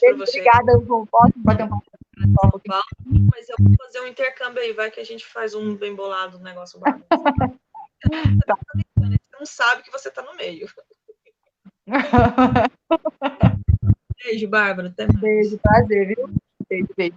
Para você. Obrigada, eu vou bater um papo. Mas eu vou fazer um intercâmbio aí, vai que a gente faz um bem bolado, um negócio bagunça. Tá. Você não sabe que você tá no meio. Beijo, Bárbara. Até mais. Beijo, prazer, viu? Beijo, beijo.